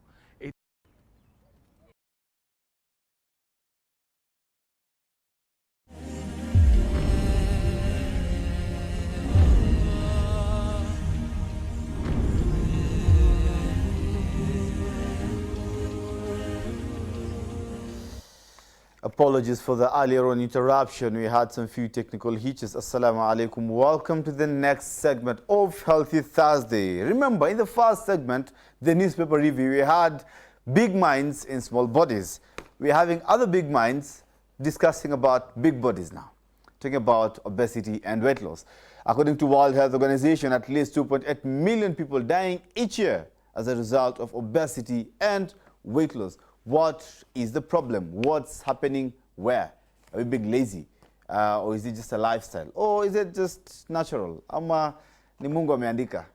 Apologies for the earlier on interruption. We had some few technical hitches. Assalamu alaikum. Welcome to the next segment of Healthy Thursday. Remember, in the first segment, the newspaper review, we had big minds in small bodies. We're having other big minds discussing about big bodies now, talking about obesity and weight loss. According to World Health Organization, at least 2.8 million people dying each year as a result of obesity and weight loss. What is the problem? What's happening where? Are we being lazy? Or is it just a lifestyle? Or is it just natural? Ama ni Mungu ameandika.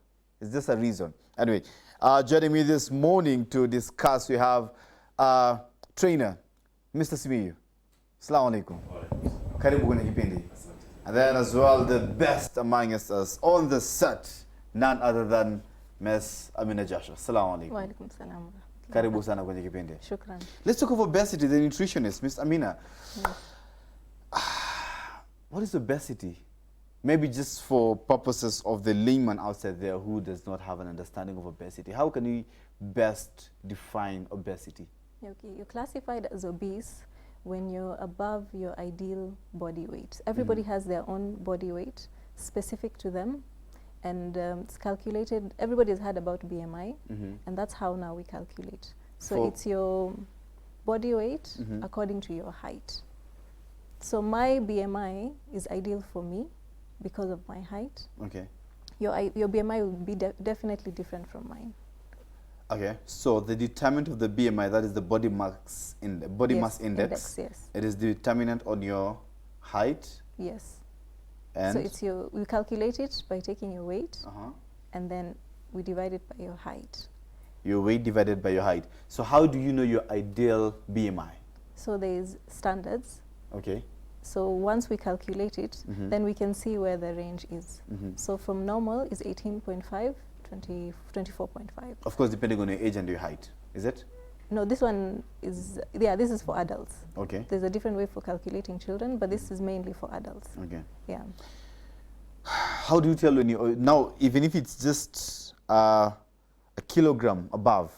It's just a reason. Anyway, joining me this morning to discuss, we have trainer, Mr. Simiyu. Assalamu alaikum. Karibu kwenye kipindi. And then as well, the best among us on the set, none other than Ms. Amina Joshua. Assalamu alaikum. Wa alaikum salam. Karibu sana kwenye kipindi. Shukran. Let's talk of obesity, the nutritionist, Ms. Amina. Yes. What is obesity? Maybe just for purposes of the layman outside there who does not have an understanding of obesity. How can we best define obesity? Okay, you're classified as obese when you're above your ideal body weight. Everybody has their own body weight specific to them. And it's calculated, everybody's heard about BMI, and that's how now we calculate. So it's your body weight according to your height. So my BMI is ideal for me because of my height. Okay. Your BMI will be definitely different from mine. Okay, so the determinant of the BMI, that is the body mass index. Yes. It is determinant on your height. Yes. And so it's we calculate it by taking your weight, and then we divide it by your height. Your weight divided by your height. So how do you know your ideal BMI? So there's standards. Okay. So once we calculate it, then we can see where the range is. So from normal is 18.5, 24.5. Of course, depending on your age and your height, is it? No, this one is, this is for adults. Okay. There's a different way for calculating children, but this is mainly for adults. Okay. Yeah. How do you tell when you, now, even if it's just a kilogram above,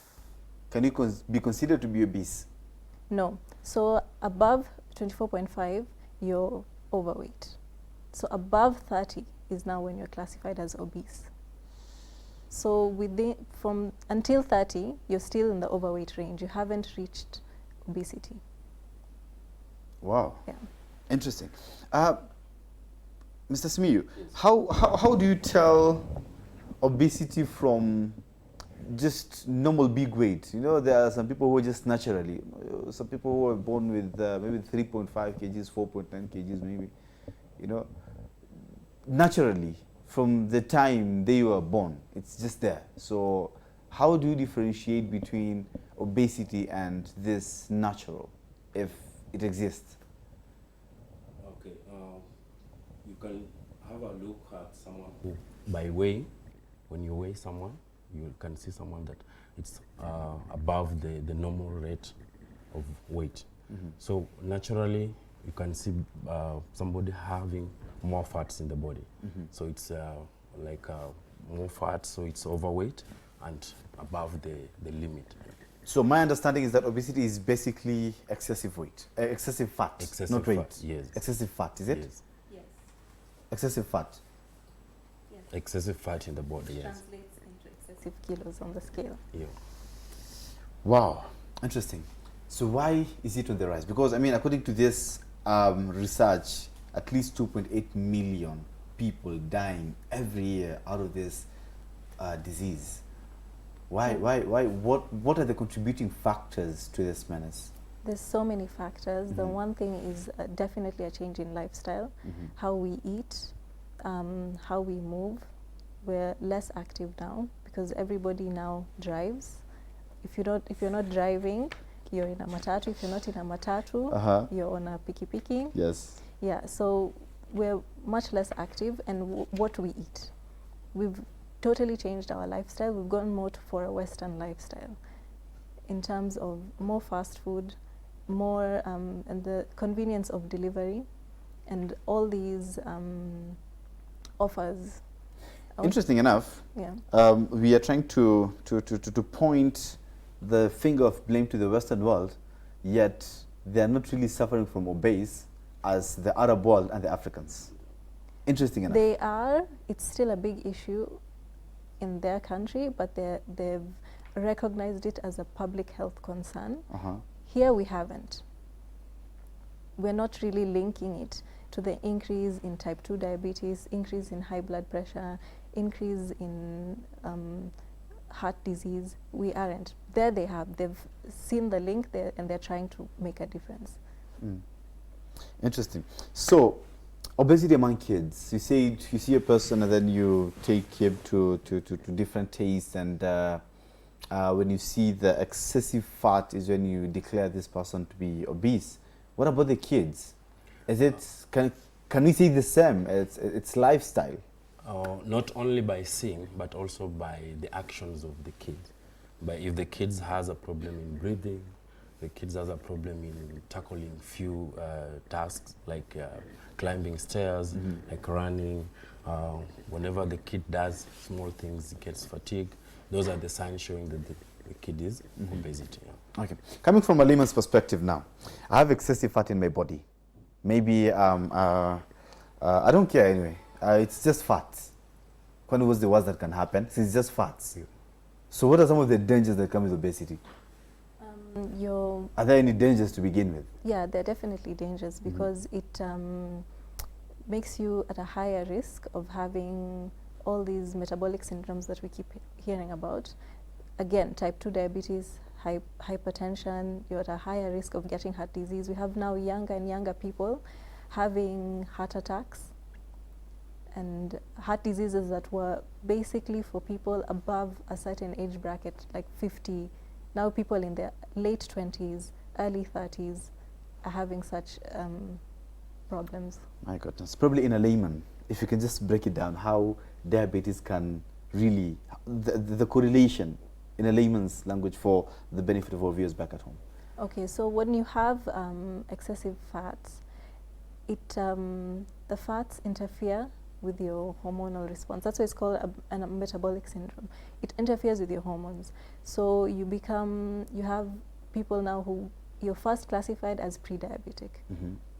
can you be considered to be obese? No. So above 24.5, you're overweight. So above 30 is now when you're classified as obese. So from until 30, you're still in the overweight range. You haven't reached obesity. Wow. Yeah. Interesting. Mr. Simiyu, how do you tell obesity from just normal big weight? You know, there are some people who are just naturally, some people who are born with maybe 3.5 kgs, 4.9 kgs maybe, you know. naturally, from the time they were born, it's just there. So how do you differentiate between obesity and this natural, if it exists? Okay, you can have a look at someone who, by weighing, when you weigh someone, you can see someone that it's above the normal rate of weight. So naturally, you can see somebody having more fats in the body. So it's more fat, so it's overweight and above the limit. So my understanding is that obesity is basically excessive weight, excessive fat, Excessive not weight. fat, yes. Excessive fat, is it? Yes. Yes. Excessive fat. Excessive fat in the body, yes. Translates into excessive kilos on the scale. Yeah. Wow, interesting. So why is it on the rise? Because, I mean, according to this research, at least 2.8 million people dying every year out of this disease. Why? What are the contributing factors to this menace? There's so many factors. The one thing is definitely a change in lifestyle, how we eat, how we move. We're less active now because everybody now drives. If you're not driving, you're in a matatu. If you're not in a matatu, you're on a piki-piki. Yes. Yeah, so we're much less active, and what we eat. We've totally changed our lifestyle. We've gone more for a Western lifestyle in terms of more fast food, more and the convenience of delivery, and all these offers. Interesting enough, Yeah. we are trying to point the finger of blame to the Western world, yet they are not really suffering from obese as the Arab world and the Africans. Interesting enough. They are. It's still a big issue in their country, but they've recognized it as a public health concern. Here we haven't. We're not really linking it to the increase in type 2 diabetes, increase in high blood pressure, increase in heart disease. We aren't. There they have. They've seen the link there and they're trying to make a difference. Interesting. So, obesity among kids. You say you see a person and then you take him to different tastes, and when you see the excessive fat is when you declare this person to be obese. What about the kids? Is it can we say the same? It's lifestyle. Not only by seeing, but also by the actions of the kid. But if the kids has a problem in breathing, the kids has a problem in tackling few tasks like climbing stairs, like running. Whenever the kid does small things, he gets fatigued. Those are the signs showing that the kid is obesity. Yeah. Okay. Coming from a layman's perspective now, I have excessive fat in my body. Maybe I don't care anyway. It's just fat. When was the worst that can happen? It's just fats. So what are some of the dangers that come with obesity? Are there any dangers to begin with? Yeah, there are definitely dangers because it makes you at a higher risk of having all these metabolic syndromes that we keep hearing about. Again, type 2 diabetes, hypertension, you're at a higher risk of getting heart disease. We have now younger and younger people having heart attacks and heart diseases that were basically for people above a certain age bracket, like 50. Now people in their late 20s, early 30s are having such problems. My goodness. Probably in a layman, if you can just break it down, how diabetes can really, the correlation in a layman's language for the benefit of our viewers back at home. Okay, so when you have excessive fats, the fats interfere with your hormonal response. That's why it's called a metabolic syndrome. It interferes with your hormones. So you have people now who you're first classified as pre-diabetic,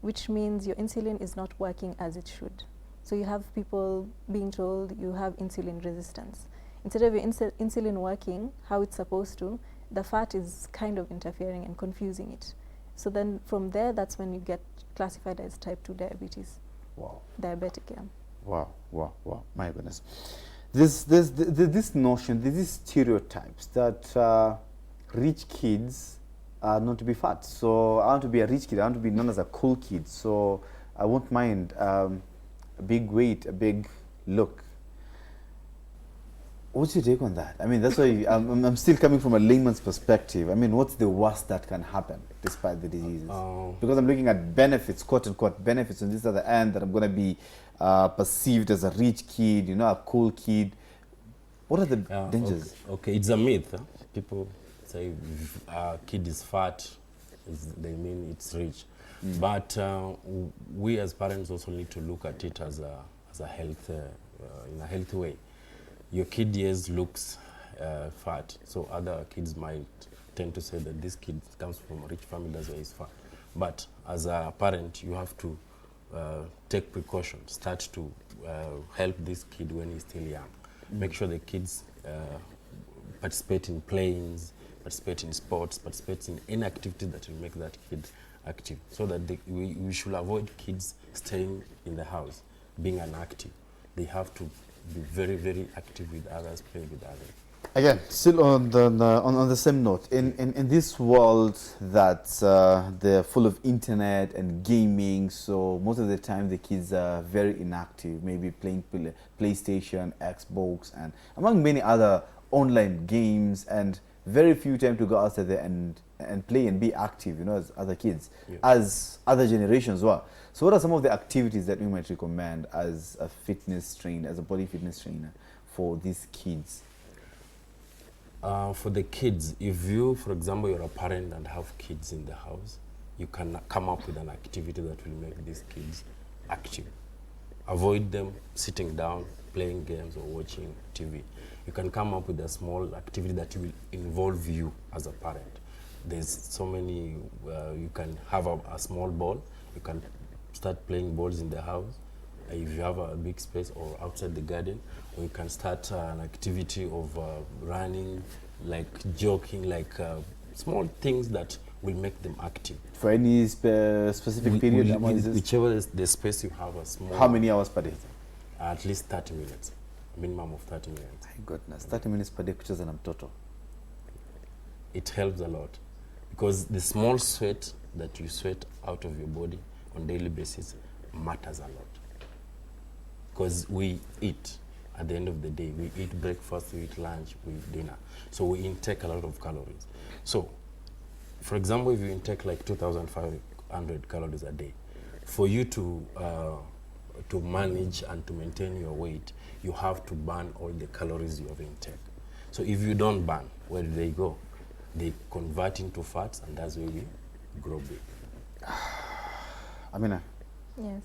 which means your insulin is not working as it should. So you have people being told you have insulin resistance. Instead of your insulin working how it's supposed to, the fat is kind of interfering and confusing it. So then from there, that's when you get classified as type 2 diabetes. Wow. Diabetic, yeah. Wow, wow, wow, my goodness. This notion, these stereotypes that rich kids are not to be fat. So I want to be a rich kid, I want to be known as a cool kid. So I won't mind big weight, a big look. What's your take on that? I mean, that's why I'm still coming from a layman's perspective. I mean, what's the worst that can happen despite the diseases? Because I'm looking at benefits, quote unquote benefits, on this other end, that I'm going to be perceived as a rich kid, you know, a cool kid. What are the dangers? Okay, it's a myth. Huh? People say a kid is fat, they mean it's rich. But we as parents also need to look at it as a health, in a healthy way. Your kid, yes, looks fat, so other kids might tend to say that this kid comes from a rich family, that's why he's fat. But as a parent, you have to take precautions, start to help this kid when he's still young. Make sure the kids participate in playings, participate in sports, participate in any activity that will make that kid active, so that we should avoid kids staying in the house, being inactive. They have to be very, very active with others, play with others. Again, still on the same note, in this world that they're full of internet and gaming, so most of the time the kids are very inactive, maybe playing PlayStation, Xbox, and among many other online games, and very few time to go outside there and play and be active, you know, as other kids, as other generations were. So what are some of the activities that we might recommend as a fitness trainer, as a body fitness trainer for these kids? For the kids, if you, for example, you're a parent and have kids in the house, you can come up with an activity that will make these kids active. Avoid them sitting down, playing games or watching TV. You can come up with a small activity that will involve you as a parent. There's so many, you can have a small ball, you can start playing balls in the house, if you have a big space, or outside the garden, or you can start an activity of running, like joking, like small things that will make them active. For any specific period? Whichever is the space you have a small... How many hours per day? At least 30 minutes, minimum of 30 minutes. My goodness, 30 minutes per day kucheza na mtoto. It helps a lot, because the small sweat that you sweat out of your body on a daily basis matters a lot. Because we eat at the end of the day. We eat breakfast, we eat lunch, we eat dinner. So we intake a lot of calories. So, for example, if you intake like 2,500 calories a day, for you to manage and to maintain your weight, you have to burn all the calories you have intake. So if you don't burn, where do they go? They convert into fats, and that's where we grow big. Amina? Yes.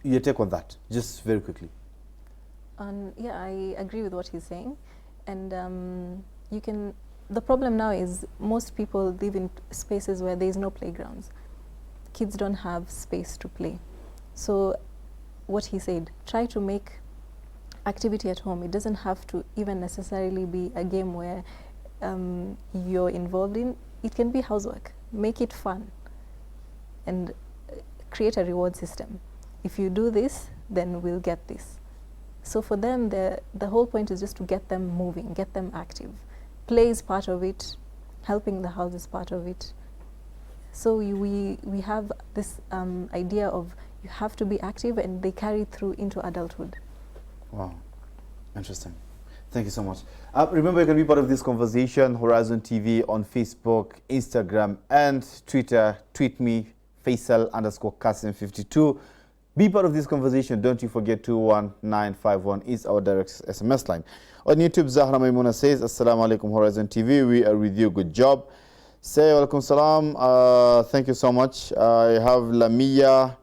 Your take on that, just very quickly. Yeah, I agree with what he's saying. And the problem now is most people live in spaces where there is no playgrounds. Kids don't have space to play. So what he said, try to make activity at home. It doesn't have to even necessarily be a game where you're involved in. It can be housework. Make it fun and create a reward system. If you do this, then we'll get this. So for them, the whole point is just to get them moving, get them active. Play is part of it. Helping the house is part of it. So we have this idea of you have to be active, and they carry through into adulthood. Wow, interesting. Thank you so much. Remember, you can be part of this conversation, Horizon TV on Facebook, Instagram, and Twitter. Tweet me, Faisal_Kasim52. Be part of this conversation. Don't you forget 21951 is our direct SMS line. On YouTube, Zahra Maimuna says, Assalamu alaikum Horizon TV. We are with you. Good job. Say walaikum salam. Thank you so much. I have Lamia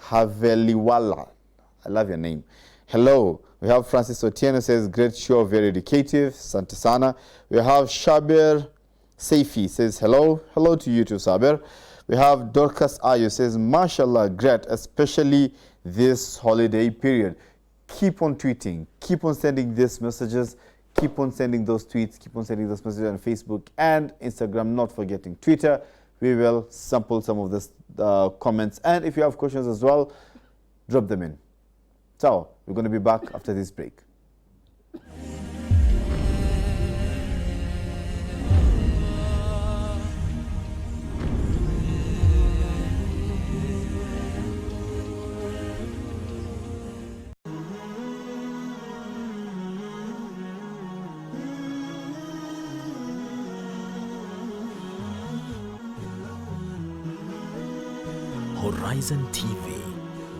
Haveliwala. I love your name. Hello. We have Francis Otieno says, great show, very educative. Sante sana. We have Shabir Seifi says, hello. Hello to you too, Sabir. We have Dorcas Ayo says, mashallah, great, especially this holiday period. Keep on tweeting, keep on sending these messages, keep on sending those tweets, keep on sending those messages on Facebook and Instagram, not forgetting Twitter. We will sample some of the comments. And if you have questions as well, drop them in. So, we're going to be back after this break. Horizon TV,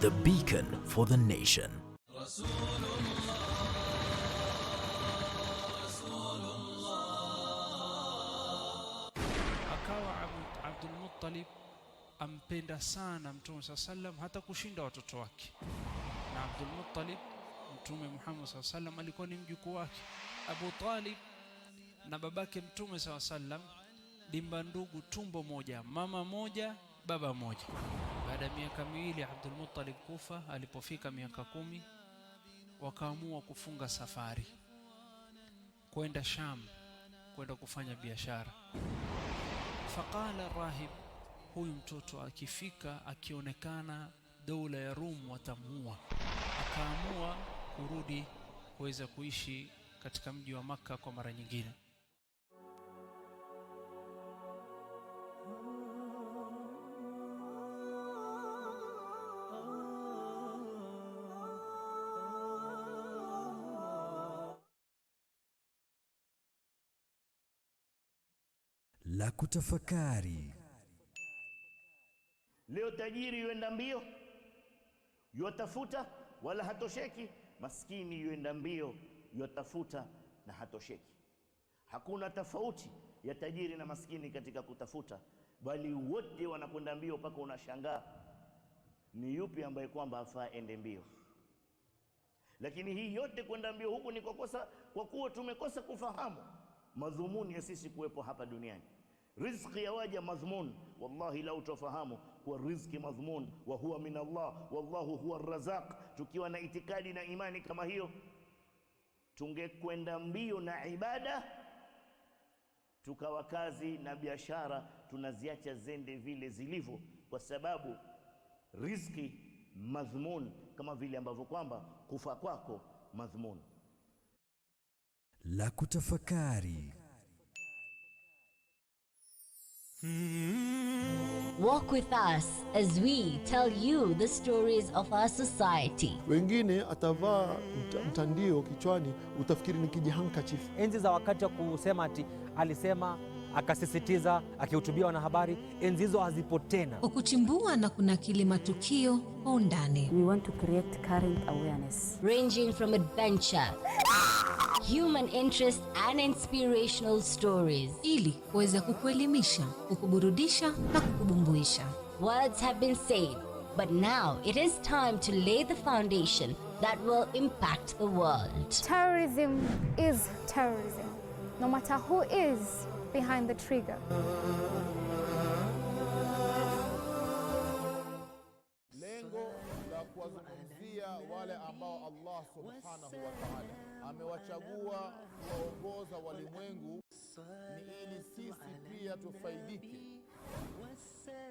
the beacon for the nation. Akawa Abdul Muttalib ampenda sana Mtume sallam hata kushinda watoto wake. Na Abdul Muttalib, Mtume Muhammad sallam alikuwa ni mjukuu wake. Abu Talib na babake Mtume sallam dimba ndugu, tumbo moja, mama moja, baba moja. Baada ya miaka miwili Abdul Muttalib kufa, alipofika miaka 10 wakaamua kufunga safari kwenda Sham, kwenda kufanya biashara. Faqala rahib, huyu mtoto akifika akionekana dola ya Rum watamuua. Akaamua kurudi kuweza kuishi katika mji wa Makka kwa mara nyingine. La kutafakari. Leo tajiri yuenda mbio, yuatafuta wala hatosheki. Maskini yuenda mbio, yuatafuta na hatosheki. Hakuna tofauti ya tajiri na maskini katika kutafuta, bali wote wanakwenda mbio mpaka unashangaa ni yupi ambaye kwamba afaa ende mbio. Lakini hii yote kwenda mbio huku ni kwa kuwa tumekosa kufahamu madhumuni ya sisi kuwepo hapa duniani. Riziki ya waja madhmun, wallahi lau tufahamu kuwa riziki madhmun wa huwa min Allah wallahu huwa ar-Razzaq, tukiwa na itikadi na imani kama hiyo, tungekwenda mbio na ibada, tukawa kazi na biashara tunaziacha zende vile zilivyo, kwa sababu riziki madhmun, kama vile ambavyo kwamba kufa kwako madhmun. La kutafakari. Walk with us as we tell you the stories of our society. Wengine atavaa mtandio kichwani, utafikiri ni kijihandkerchief. Enzi za wakati wa kusema ati alisema, akasisitiza, akihutubia wanahabari, enzi hizo hazipo tena. Kwa kuchimbua na kunakili matukio kwa undani. We want to create current awareness, ranging from adventure, human interest and inspirational stories, ili kuweza kukuelimisha, kukuburudisha na kukubumbuisha. Words have been said, but now it is time to lay the foundation that will impact the world. Terrorism is terrorism, no matter who is behind the trigger. Lengo la kuwazungumzia wale ambao Allah subhanahu wa ta'ala amewachagua kuwaongoza walimwengu ni ili sisi pia tufaidike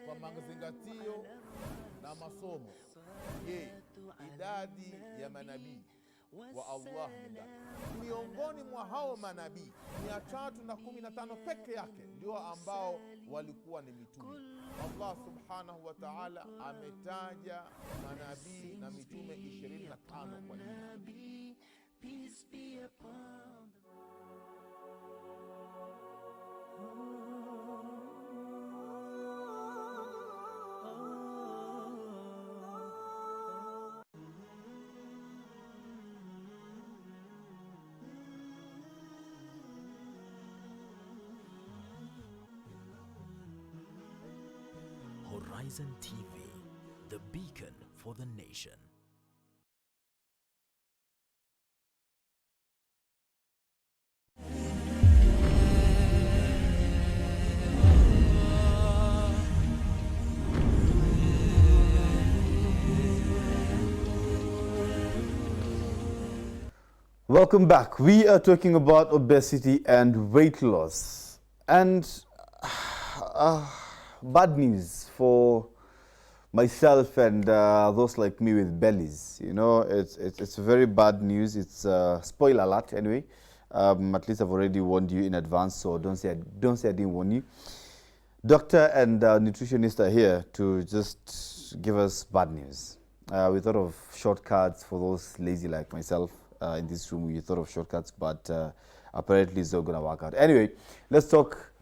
kwa mazingatio na masomo. Je, idadi ya manabii wa Allah ni ngapi? Miongoni mwa hao manabii 315 peke yake ndio ambao walikuwa ni mitume. Allah subhanahu wa ta'ala ametaja manabii na mitume 25 kwa jina. Peace be upon Horizon TV, the beacon for the nation. Welcome back. We are talking about obesity and weight loss. And bad news for myself and those like me with bellies. You know, it's very bad news. It's spoiler alert anyway. At least I've already warned you in advance, so don't say I didn't warn you. Doctor and nutritionist are here to just give us bad news. We thought of shortcuts for those lazy like myself. In this room, we thought of shortcuts, but apparently it's not going to work out. Anyway, let's talk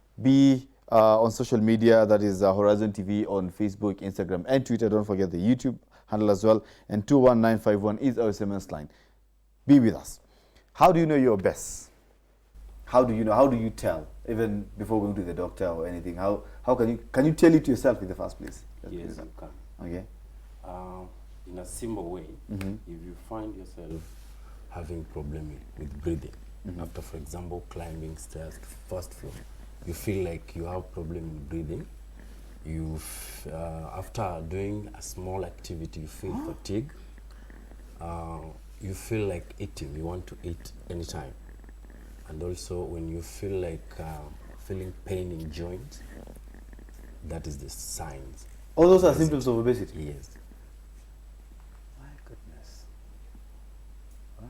on social media. That is Horizon TV on Facebook, Instagram, and Twitter. Don't forget the YouTube handle as well. And 21951 is our SMS line. Be with us. How do you know you're best? How do you know? How do you tell? Even before going to the doctor or anything, how can you tell it yourself in the first place? Yes, you can. Okay. In a simple way, if you find yourself having problem with breathing, after, for example, climbing stairs to first floor, you feel like you have problem with breathing. After doing a small activity, you feel fatigue. You feel like eating. You want to eat anytime. And also, when you feel like feeling pain in joints, that is the signs. All those are symptoms of obesity? Yes. My goodness. Huh?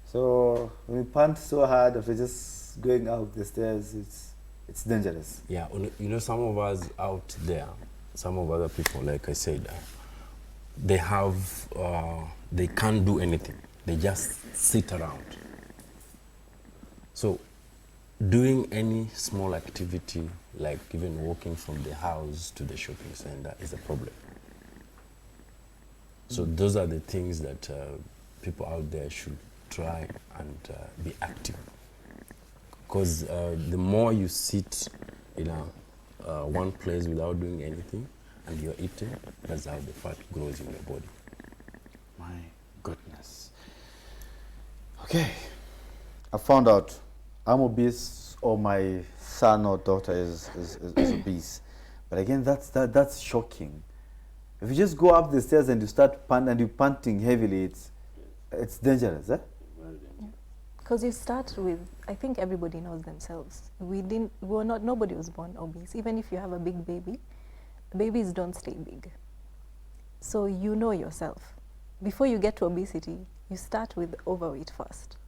So, when you pant so hard after just going out the stairs, it's dangerous. Yeah, you know, some of us out there, some of other people, like I said, they can't do anything. They just sit around. So, doing any small activity, like even walking from the house to the shopping center, is a problem. So those are the things that people out there should try and be active. Because the more you sit in one place without doing anything and you're eating, that's how the fat grows in your body. My goodness. Okay. I found out I'm obese or my son or daughter is obese. But again, that's shocking. If you just go up the stairs and you start panting heavily, it's dangerous, eh? Because you start with, I think everybody knows themselves. Nobody was born obese. Even if you have a big baby, babies don't stay big. So you know yourself. Before you get to obesity, you start with overweight first.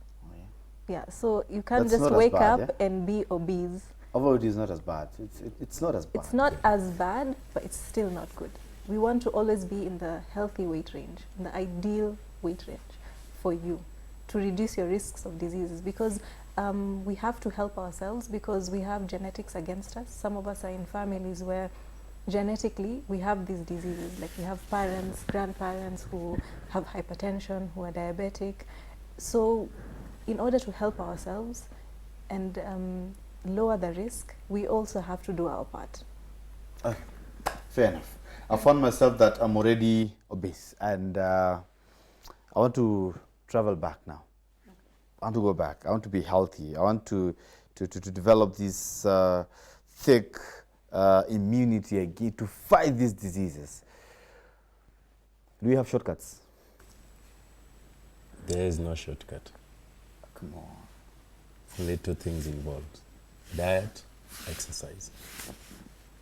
Yeah, so you can't just wake up and be obese. Overweight is not as bad. It's not as bad. It's not as bad, but it's still not good. We want to always be in the healthy weight range, in the ideal weight range for you, to reduce your risks of diseases, because we have to help ourselves, because we have genetics against us. Some of us are in families where genetically we have these diseases, like we have parents, grandparents who have hypertension, who are diabetic. So in order to help ourselves and lower the risk, we also have to do our part. Fair enough. I found myself that I'm already obese, and I want to travel back now. I want to go back. I want to be healthy. I want to develop this thick immunity again to fight these diseases. Do we have shortcuts? There is no shortcut. Come on. Only two things involved: diet, exercise.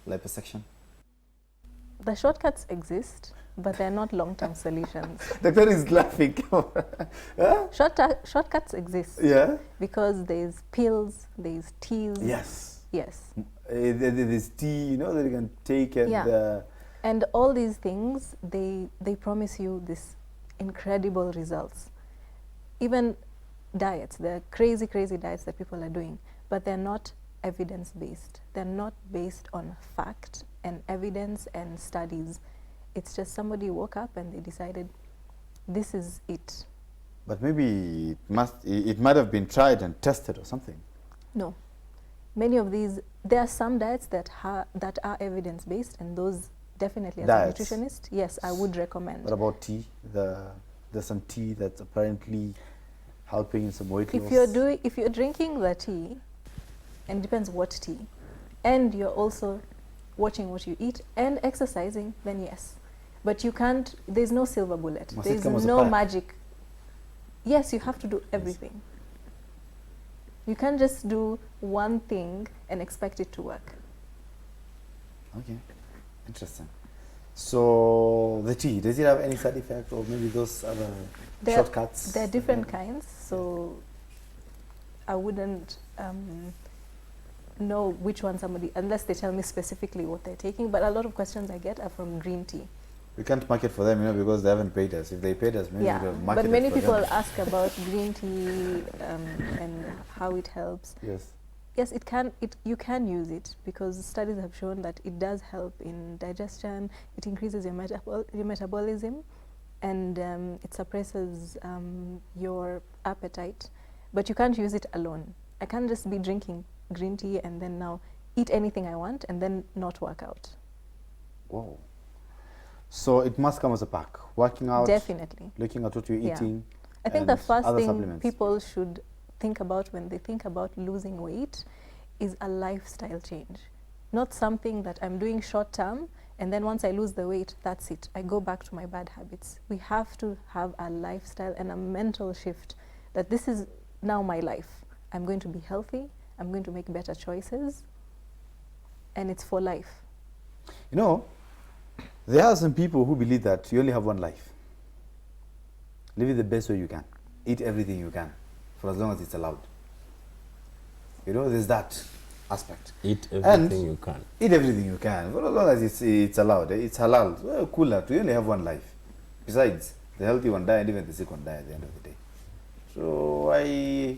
Liposuction? The shortcuts exist, but they're not long-term solutions. Doctor is laughing. Shortcuts exist. Yeah. Because there's pills, there's teas. Yes. Yes. There's tea, you know, that you can take, and and all these things, they promise you this incredible results. Even diets, they're crazy diets that people are doing, but they're not evidence-based. They're not based on fact and evidence and studies. It's just somebody woke up and they decided, this is it. But maybe it might have been tried and tested or something. No. Many of these, there are some diets that are evidence-based, and those definitely, as a nutritionist, yes, I would recommend. What about tea? There's some tea that's apparently helping in some weight loss. If you're drinking the tea, and it depends what tea, and you're also watching what you eat and exercising, then yes. But you can't, there's no silver bullet. There's no magic. Yes, you have to do everything. You can't just do one thing and expect it to work. Okay, interesting. So the tea, does it have any side effect, or maybe those other shortcuts? There are different kinds, so I wouldn't know which one somebody, unless they tell me specifically what they're taking, but a lot of questions I get are from green tea. We can't market for them, you know, because they haven't paid us. If they paid us, maybe we could have marketed but many for people them. ask about green tea and how it helps. Yes. Yes, it can. You can use it because studies have shown that it does help in digestion. It increases your metabolism, and it suppresses your appetite. But you can't use it alone. I can't just be drinking green tea and then now eat anything I want and then not work out. Whoa. So it must come as a pack. Working out, definitely. Looking at what you're eating. I think the first thing people should think about when they think about losing weight is a lifestyle change. Not something that I'm doing short term and then once I lose the weight, that's it. I go back to my bad habits. We have to have a lifestyle and a mental shift that this is now my life. I'm going to be healthy. I'm going to make better choices. And it's for life. You know, there are some people who believe that you only have one life. Live it the best way you can. Eat everything you can, for as long as it's allowed. You know, there's that aspect. Eat everything you can. Eat everything you can, for as long as it's allowed. It's halal. Well, cooler. You only have one life. Besides, the healthy one die and even the sick one die at the end of the day. So why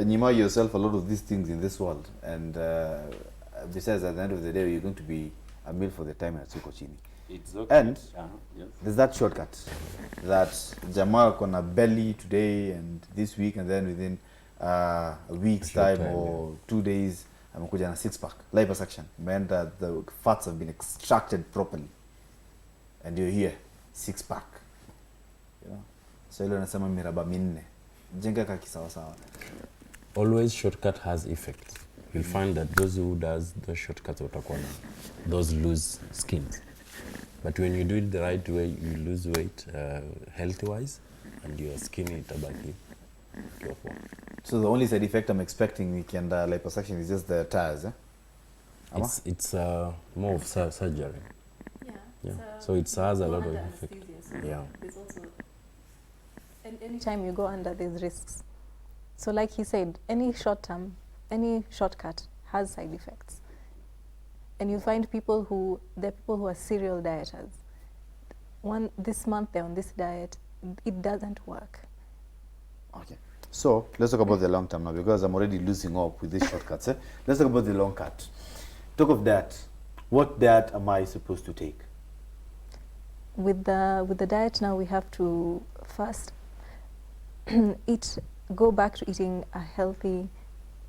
deny yourself a lot of these things in this world? And besides, at the end of the day, you're going to be a meal for the time at Sukochini. It's okay. And there's that shortcut that Jamal on a belly today and this week, and then within a week's time or 2 days, I'm going to a 6-pack. Liposuction meant that the fats have been extracted properly, and you're here 6-pack. You know, so you're nasema miraba minne. Jenga kaki sawa sawa. Always shortcut has effect. You'll find that those who does those shortcuts those lose skins. But when you do it the right way, you lose weight health-wise, and your skin itabaki. So the only side effect I'm expecting in the liposuction is just the tires, eh? It's more of surgery. Yeah. So it has a lot of effect. Yeah. There's also, and anytime you go under, there's risks. So like he said, any short-term, any shortcut has side effects. And you find there are people who are serial dieters. This month they're on this diet, it doesn't work. Okay. So let's talk about the long term now, because I'm already losing up with these shortcuts. Eh? Let's talk about the long cut. Talk of that. What diet am I supposed to take? With the diet now, we have to first go back to eating a healthy,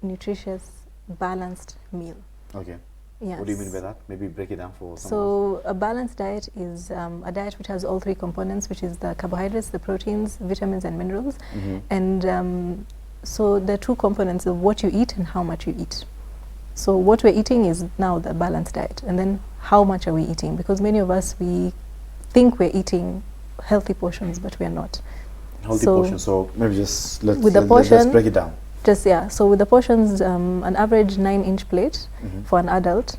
nutritious, balanced meal. Okay. Yes. What do you mean by that? Maybe break it down for someone. So a balanced diet is a diet which has all three components, which is the carbohydrates, the proteins, vitamins and minerals. And so the two components of what you eat and how much you eat. So what we're eating is now the balanced diet, and then how much are we eating? Because many of us, we think we're eating healthy portions, but we're not. Healthy portions, so maybe just let's break it down. So with the portions, an average 9-inch plate for an adult.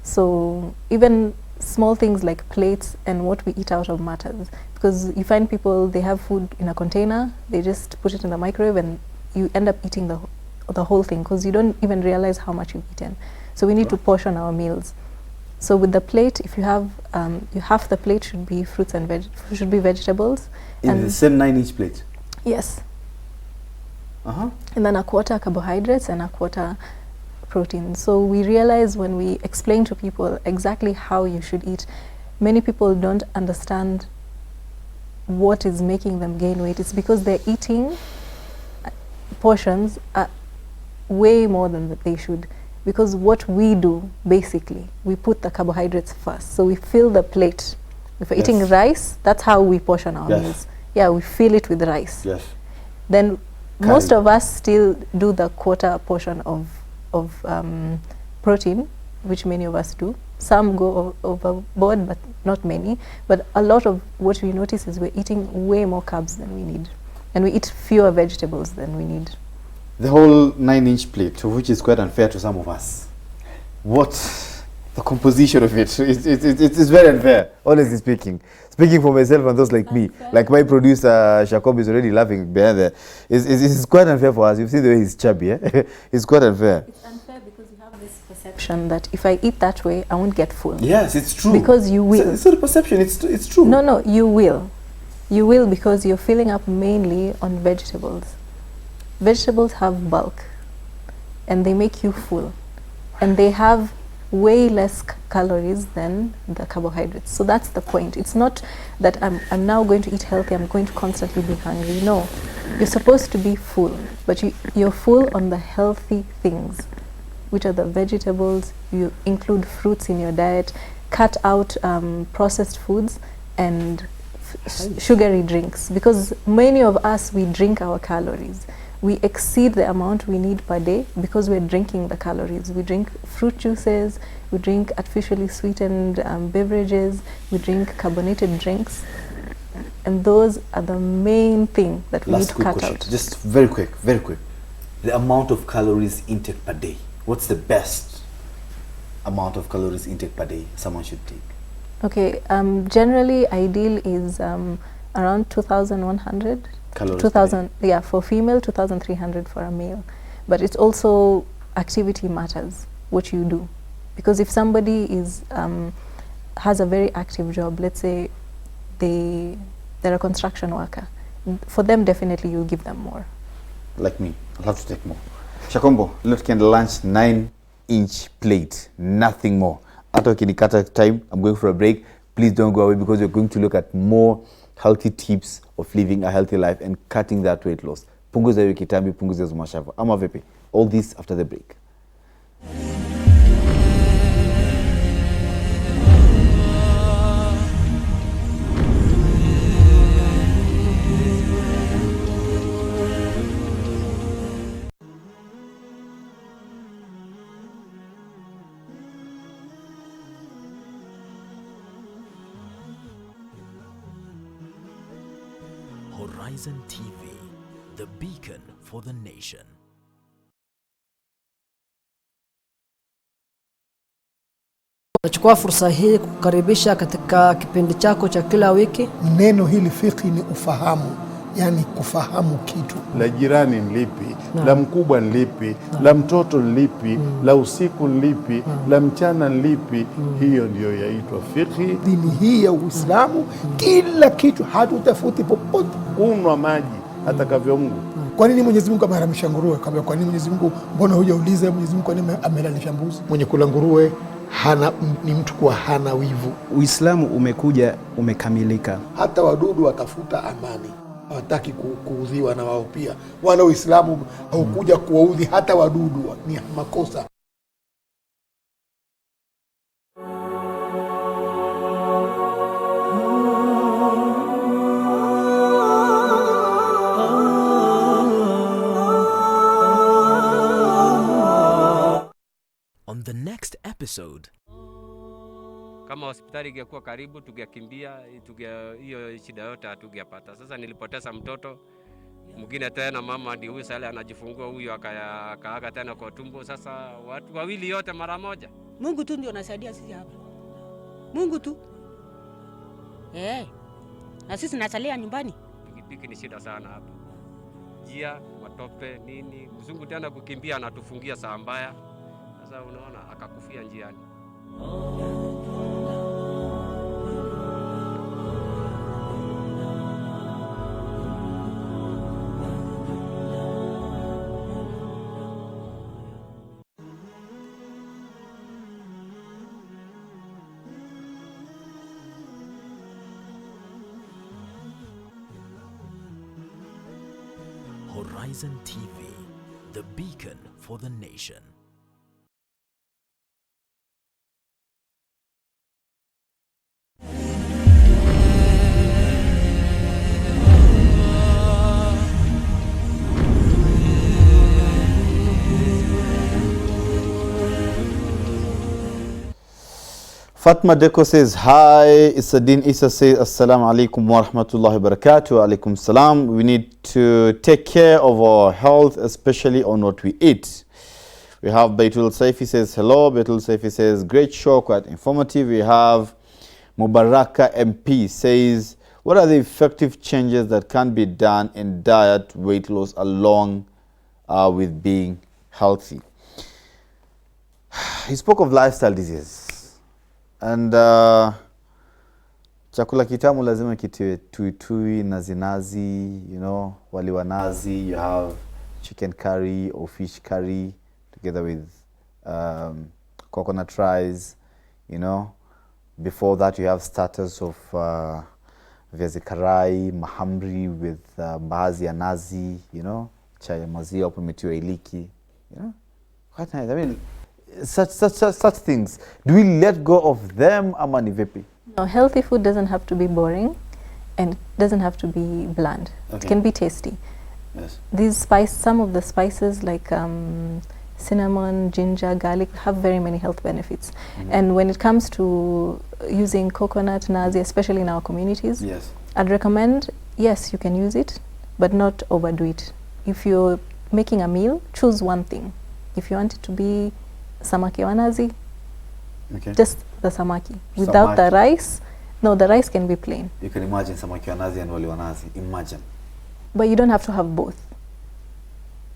So even small things like plates and what we eat out of matters, because you find people, they have food in a container, they just put it in the microwave and you end up eating the whole thing because you don't even realize how much you've eaten. So we need to portion our meals. So with the plate, if you have half the plate should be fruits and vegetables. In the same 9-inch plate? Yes. And then a quarter carbohydrates and a quarter protein. So we realize when we explain to people exactly how you should eat, many people don't understand what is making them gain weight. It's because they're eating portions way more than they should. Because what we do, basically, we put the carbohydrates first. So we fill the plate. If we're eating rice, that's how we portion our meals. Yeah, we fill it with rice. Then most of us still do the quarter portion of protein, which many of us do. Some go overboard, but not many. But a lot of what we notice is we're eating way more carbs than we need. And we eat fewer vegetables than we need. The whole 9-inch plate, which is quite unfair to some of us. What the composition of it? It's very unfair, honestly speaking. Speaking for myself and those like me, like my producer Jacob is already laughing behind there. It's quite unfair for us. You've seen the way he's chubby, eh? It's quite unfair. It's unfair because you have this perception that if I eat that way, I won't get full. Yes, it's true. Because you will. It's not a perception, it's true. No, you will. You will, because you're filling up mainly on vegetables. Vegetables have bulk and they make you full, and they have way less calories than the carbohydrates. So that's the point. It's not that I'm now going to eat healthy, I'm going to constantly be hungry. No, you're supposed to be full, but you're full on the healthy things, which are the vegetables. You include fruits in your diet, cut out processed foods and sugary drinks, because many of us, we drink our calories. We exceed the amount we need per day because we're drinking the calories. We drink fruit juices, we drink artificially sweetened beverages, we drink carbonated drinks, and those are the main thing that we need to cut out. Just very quick. The amount of calories intake per day. What's the best amount of calories intake per day someone should take? Okay, generally ideal is around 2,100. Calories 2,000, yeah, for female, 2,300 for a male. But it's also activity matters, what you do. Because if somebody is has a very active job, let's say they're a construction worker, for them definitely you'll give them more. Like me, I'll have to take more. Shakombo, look at the lunch 9-inch plate, nothing more. After kinikata time, I'm going for a break. Please don't go away because we're going to look at more healthy tips of living a healthy life and cutting that weight loss. Punguza hiyo kitambi, punguza hizo mashavu. Ama vipi? All this after the break. Horizon TV, the beacon for the nation. Nachukua fursa hii kukaribisha katika kipindi chako cha kila wiki. Neno hili fiqh ni ufahamu, yani kufahamu kitu. La jirani nlipi, la mkubwa nlipi, la mtoto nlipi, la usiku nlipi, la mchana nlipi. Hiyo ndio yaitwa fiqh. Dini hii ya Uislamu, kila kitu hatutafuti popote. Kunywa maji atakavyo Mungu. Kwa nini Mwenyezi Mungu ameharamisha nguruwe? Kwa nini Mwenyezi Mungu, mbona hujauliza Mwenyezi Mungu kwa nini amelalisha mbuzi? Mwenye kula nguruwe ni mtu kuwa hana wivu. Uislamu umekuja umekamilika. Hata wadudu watafuta amani, hawataki kuudhiwa na wao pia. Wala Uislamu haukuja kuwaudhi hata wadudu, ni makosa. On the next episode, kama hospitali ingekuwa karibu tungekimbia, hiyo shida yote hatungepata. Sasa nilipoteza mtoto mwingine tena, mama ndio huyu sasa anajifungua, huyu akaaga tena kwa tumbo. Sasa watu wawili yote mara moja. Mungu tu ndio anasaidia sisi hapa. Mungu tu. Na sisi tunasalia nyumbani. Pikipiki ni shida sana hapa. Njia, matope, nini. Mzungu tena kukimbia anatufungia saa mbaya. Sasa unaona akakufia njiani. Horizon TV, the beacon for the nation. Fatma Deko says, hi. Isadin Isa says, assalamu alaikum wa rahmatullahi wa barakatuh. Alaikum salam. We need to take care of our health, especially on what we eat. We have Baitul Saifi says, hello. Baitul Saifi says, great show, quite informative. We have Mubaraka MP says, what are the effective changes that can be done in diet, weight loss, along with being healthy? He spoke of lifestyle diseases. And chakula kitamu lazima kitiwe tui nazi, wali wa nazi. You have chicken curry or fish curry together with coconut rice, you know. Before that, you have starters of viazi karai, mahamri with mbaazi ya nazi, you know, chai ya maziwa hapo imetiwa iliki, you know. Quite nice. I mean, such things. Do we let go of them ama ni vipi? No, healthy food doesn't have to be boring and doesn't have to be bland. Okay. It can be tasty. Yes. Some of the spices like cinnamon, ginger, garlic have very many health benefits. And when it comes to using coconut, nazi, especially in our communities, yes, I'd recommend, yes, you can use it, but not overdo it. If you're making a meal, choose one thing. If you want it to be samaki wa nazi, okay, just the samaki. Without the rice, no, the rice can be plain. You can imagine samaki wa nazi and wali wa nazi. Imagine. But you don't have to have both.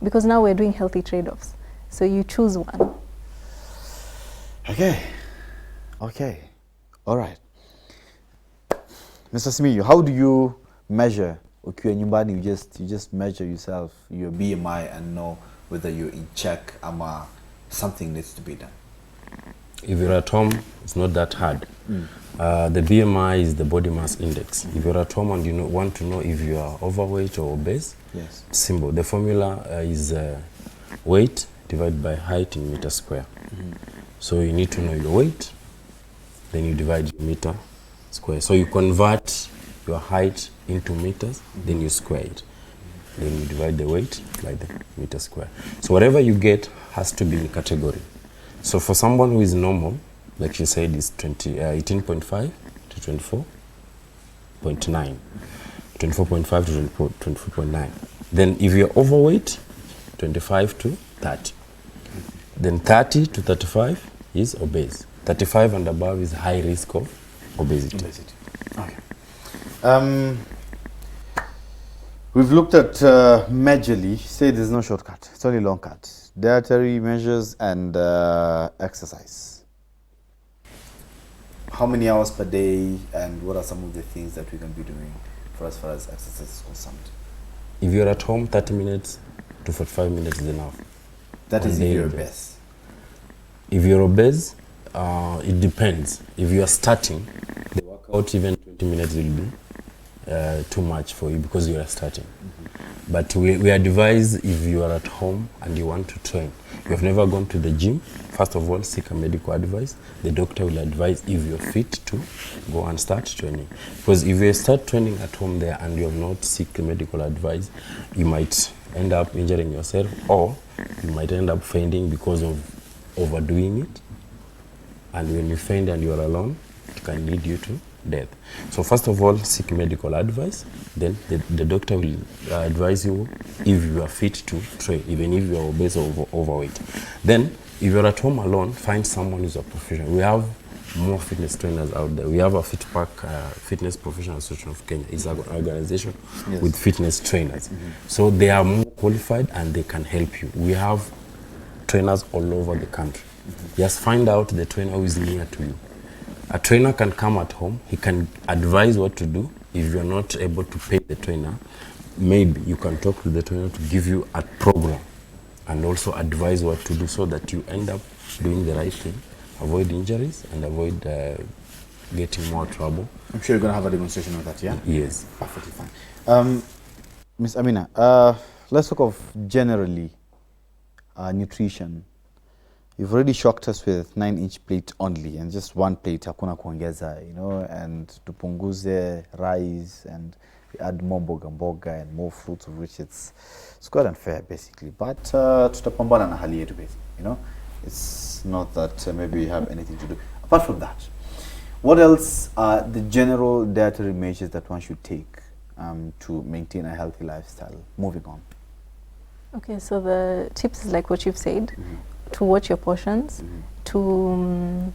Because now we're doing healthy trade-offs. So you choose one. Okay. Okay. All right. Mr. Simiyu, how do you measure? Ukiwa nyumbani, you just measure yourself, your BMI, and know whether you're in check or something needs to be done. If you're at home, it's not that hard. The BMI is the body mass index. If you're at home and you want to know if you are overweight or obese, yes, simple. The formula is weight divided by height in meter square. So you need to know your weight, then you divide your meter square. So you convert your height into meters, then you square it. Then you divide the weight by the meter square. So whatever you get has to be in category. So for someone who is normal, like you said, is 18.5 to 24.9. 24.5 to 24.9. Then if you're overweight, 25 to 30. Then 30 to 35 is obese. 35 and above is high risk of obesity. Okay. We've looked at majorly, say there's no shortcut, it's only long cut. Dietary measures and exercise. How many hours per day and what are some of the things that we can be doing for as far as exercise is concerned? If you're at home, 30 minutes to 45 minutes is enough. That is if you're obese. If you're obese, it depends. If you are starting, the workout even 20 minutes will be too much for you because you are starting. But we advise if you are at home and you want to train. You have never gone to the gym, first of all, seek a medical advice. The doctor will advise if you're fit to go and start training. Because if you start training at home there and you have not seek medical advice, you might end up injuring yourself or you might end up fainting because of overdoing it. And when you faint and you're alone, it can lead you to death. So first of all, seek medical advice. Then the doctor will advise you if you are fit to train, even if you are obese or overweight. Then, if you're at home alone, find someone who's a professional. We have more fitness trainers out there. We have a FitPack Fitness Professional Association of Kenya. It's an organization with fitness trainers. So they are more qualified and they can help you. We have trainers all over the country. Just find out the trainer who is near to you. A trainer can come at home. He can advise what to do. If you're not able to pay the trainer, maybe you can talk to the trainer to give you a program and also advise what to do so that you end up doing the right thing, avoid injuries and avoid getting more trouble. I'm sure you're going to have a demonstration of that, yeah? Yes. Perfectly fine. Ms. Amina, let's talk of generally nutrition. You've already shocked us with 9-inch plate only and just one plate, hakuna kuongeza, you know, and tupunguze rice and we add more mboga and more fruits, of which it's quite unfair basically. But tutapambana na hali yetu basically, you know. It's not that maybe we have anything to do. Apart from that, what else are the general dietary measures that one should take to maintain a healthy lifestyle? Moving on. Okay, so the tips is like what you've said. To watch your portions, to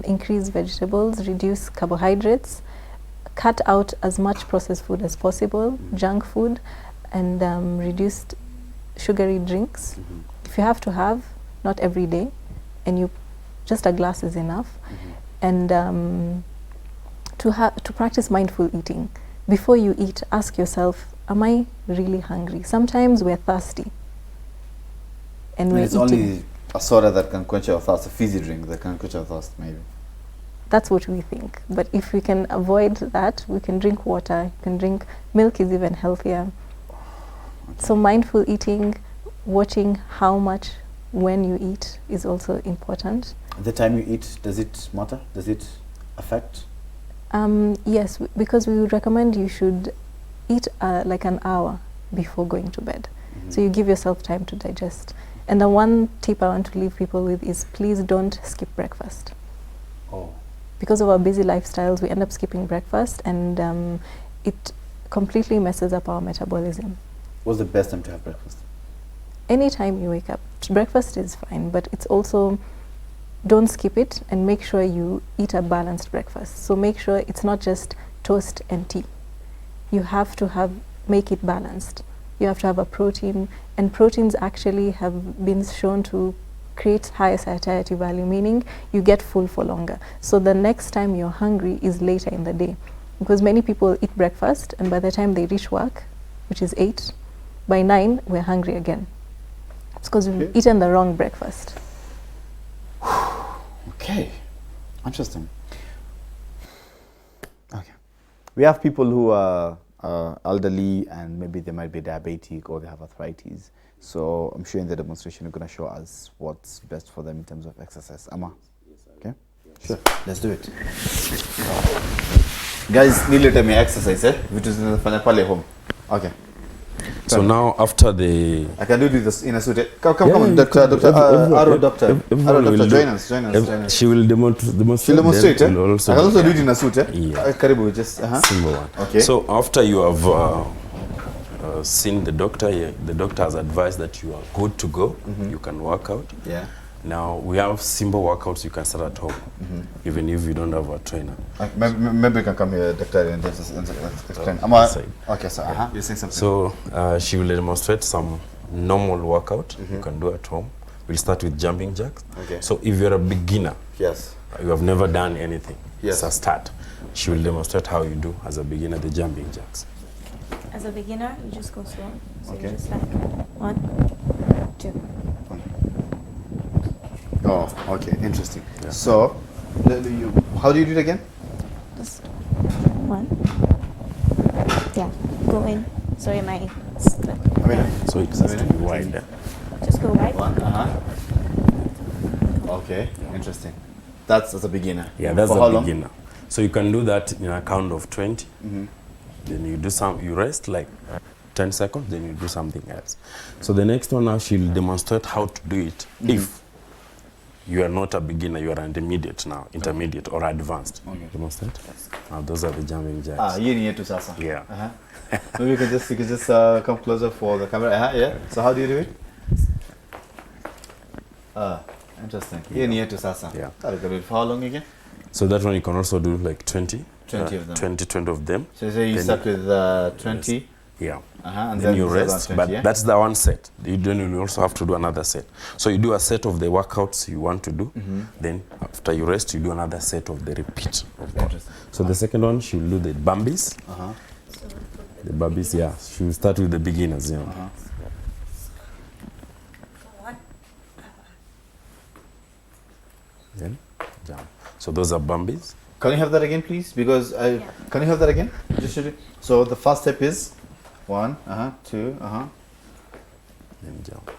increase vegetables, reduce carbohydrates, cut out as much processed food as possible, junk food, and reduced sugary drinks. If you have to have, not every day, and just a glass is enough. And to practice mindful eating. Before you eat, ask yourself, am I really hungry? Sometimes we're thirsty. And we're it's eating. only a soda that can quench our thirst, a fizzy drink that can quench our thirst, maybe. That's what we think. But if we can avoid that, we can drink water, you can drink milk is even healthier. So mindful eating, watching how much, when you eat is also important. The time you eat, does it matter? Does it affect? Yes, because we would recommend you should eat like an hour before going to bed. So you give yourself time to digest. And the one tip I want to leave people with is please don't skip breakfast. Oh. Because of our busy lifestyles, we end up skipping breakfast, and it completely messes up our metabolism. What's the best time to have breakfast? Anytime you wake up. Breakfast is fine, but it's also, don't skip it, and make sure you eat a balanced breakfast. So make sure it's not just toast and tea. You have to make it balanced. You have to have a protein, and proteins actually have been shown to create higher satiety value, meaning you get full for longer. So the next time you're hungry is later in the day, because many people eat breakfast, and by the time they reach work, which is 8, by 9 we're hungry again. It's because we've eaten the wrong breakfast. Okay, interesting. Okay, we have people who are elderly and maybe they might be diabetic or they have arthritis. So I'm sure in the demonstration you're going to show us what's best for them in terms of exercise. Amma? Okay? Sure, let's do it. Guys, need let me exercise, eh? Which is in the home. Okay. So now after the... I can do this in a suit. Come on, Doctor, Doctor, join us. She will demonstrate. She'll demonstrate, eh? I Also can also do it in a suit, eh? Yeah. Karibu, just, Simple one. Okay. So after you have seen the doctor, the doctor has advised that you are good to go. You can work out. Yeah. Now we have simple workouts you can start at home, even if you don't have a trainer. Maybe you can come here, Doctor, and just explain. Okay, so you're saying something. So she will demonstrate some normal workout you can do at home. We'll start with jumping jacks. Okay. So if you're a beginner, yes, you have never done anything, yes, as a start, she will demonstrate how you do as a beginner the jumping jacks. As a beginner, you just go slow. So Okay. you just like 1, 2. Oh, okay, interesting. Yeah. So, how do you do it again? Just 1. Yeah, go in. Sorry, my slip. So it's just to be wide. Just go wide. 1. Okay, interesting. That's as a beginner. Yeah, that's For a how long? beginner. So you can do that in a count of 20. Then you do you rest like 10 seconds, then you do something else. So the next one now, she'll demonstrate how to do it if you are not a beginner, you are intermediate now, or advanced. Okay. Demonstrate. Now those are the jumping jacks. Hii ni yetu sasa. Yeah. Maybe you can just come closer for the camera. Yeah. So how do you do it? Interesting. Hii ni yetu sasa. Yeah. For how long again? So that one you can also do like 20. 20 of them. 20 of them. So you Then start with 20. Yes. Yeah. And then you the other rest, 20, but yeah? that's the one set. You also have to do another set. So you do a set of the workouts you want to do, then after you rest, you do another set of the repeat. So the second one, she will do the bambies. The bambies, yeah. She will start with the beginners, yeah. Then jump. So those are bambies. Can you have that again, please? Because can you have that again? Just show it. So the first step is 1, 2, Then jump.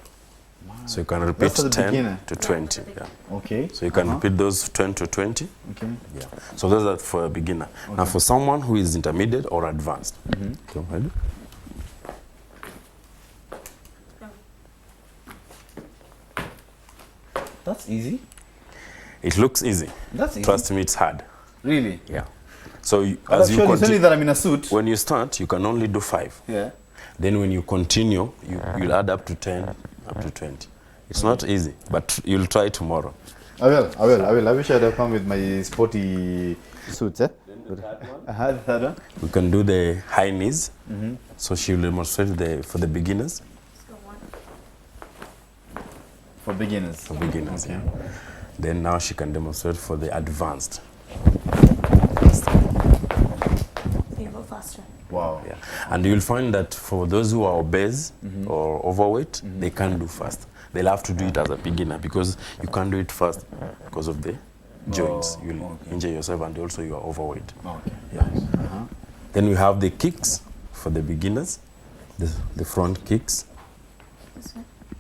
So you can repeat 10 to 20. Yeah. Okay. So you can repeat those 10 to 20. Okay. Yeah. So those are for a beginner. Okay. Now for someone who is intermediate or advanced, go ahead. That's easy. It looks easy. That's easy. Trust me, it's hard. Really? Yeah. So you, as you continue, that I'm in a suit. When you start, you can only do 5. Yeah. Then when you continue, you'll add up to 10, up to 20. It's not easy, but you'll try tomorrow. I will. I wish I'd have come with my sporty suits. The third one. We can do the high knees. So she will demonstrate for the beginners. For beginners. For beginners, yeah. Then now she can demonstrate for the advanced. You go faster. Wow. Yeah. And you'll find that for those who are obese or overweight, they can't do fast. They'll have to do it as a beginner because you can't do it fast because of the joints. You'll injure yourself and also you are overweight. Okay. Yeah. Then we have the kicks for the beginners, the front kicks.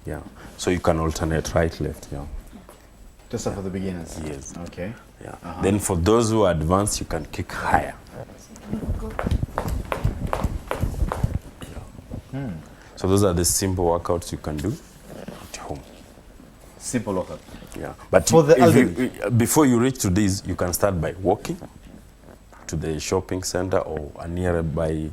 Yeah. So you can alternate right, left. Yeah. Just for the beginners. Yes. Okay. Yeah. Then for those who are advanced, you can kick higher. So those are the simple workouts you can do at home. Simple workout. Yeah. But for the before you reach to this, you can start by walking to the shopping center or a nearby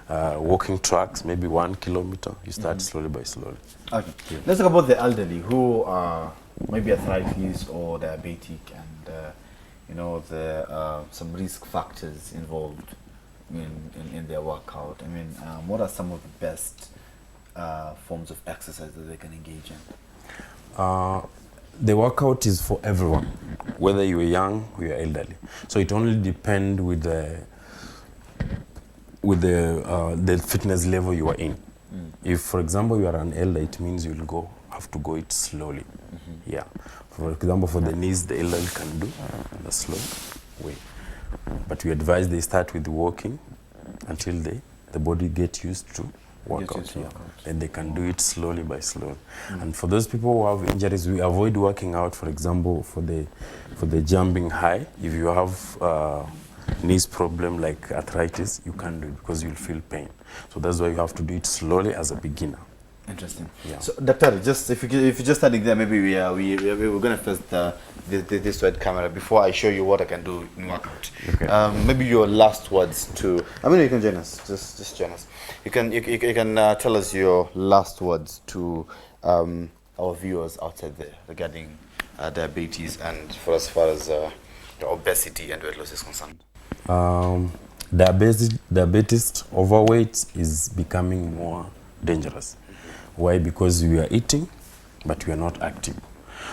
walking tracks, maybe 1 kilometer. You start slowly by slowly. Okay. Yeah. Let's talk about the elderly who are maybe arthritis or diabetic and you know, the some risk factors involved in their workout. I mean, what are some of the best forms of exercise that they can engage in? The workout is for everyone, whether you are young or you are elderly. So it only depends with the fitness level you are in. If, for example, you are an elder, it means you'll have to go it slowly. Yeah. For example, for the knees, the elderly can do in a slow way. But we advise they start with walking until the body gets used to workout. And they can do it slowly by slowly. And for those people who have injuries, we avoid working out, for example, for the jumping high. If you have knees problem like arthritis, you can't do it because you'll feel pain. So that's why you have to do it slowly as a beginner. Interesting. Yeah. So, Doctor, just if you're just standing there, maybe we're gonna face this wide camera before I show you what I can do in workout. Okay. Maybe your last words to. I mean, you can join us. Just join us. You can tell us your last words to our viewers outside there regarding diabetes and for as far as obesity and weight loss is concerned. Diabetes, overweight is becoming more dangerous. Why? Because we are eating, but we are not active.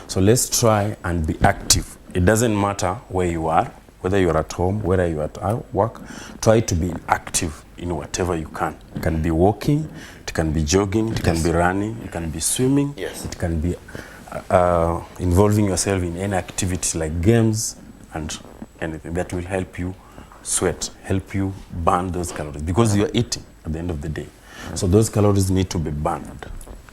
So let's try and be active. It doesn't matter where you are, whether you're at home, whether you're at work. Try to be active in whatever you can. It can be walking, it can be jogging, it can be running, it can be swimming, it can be involving yourself in any activity like games and anything that will help you sweat, help you burn those calories because you are eating at the end of the day. So those calories need to be burned.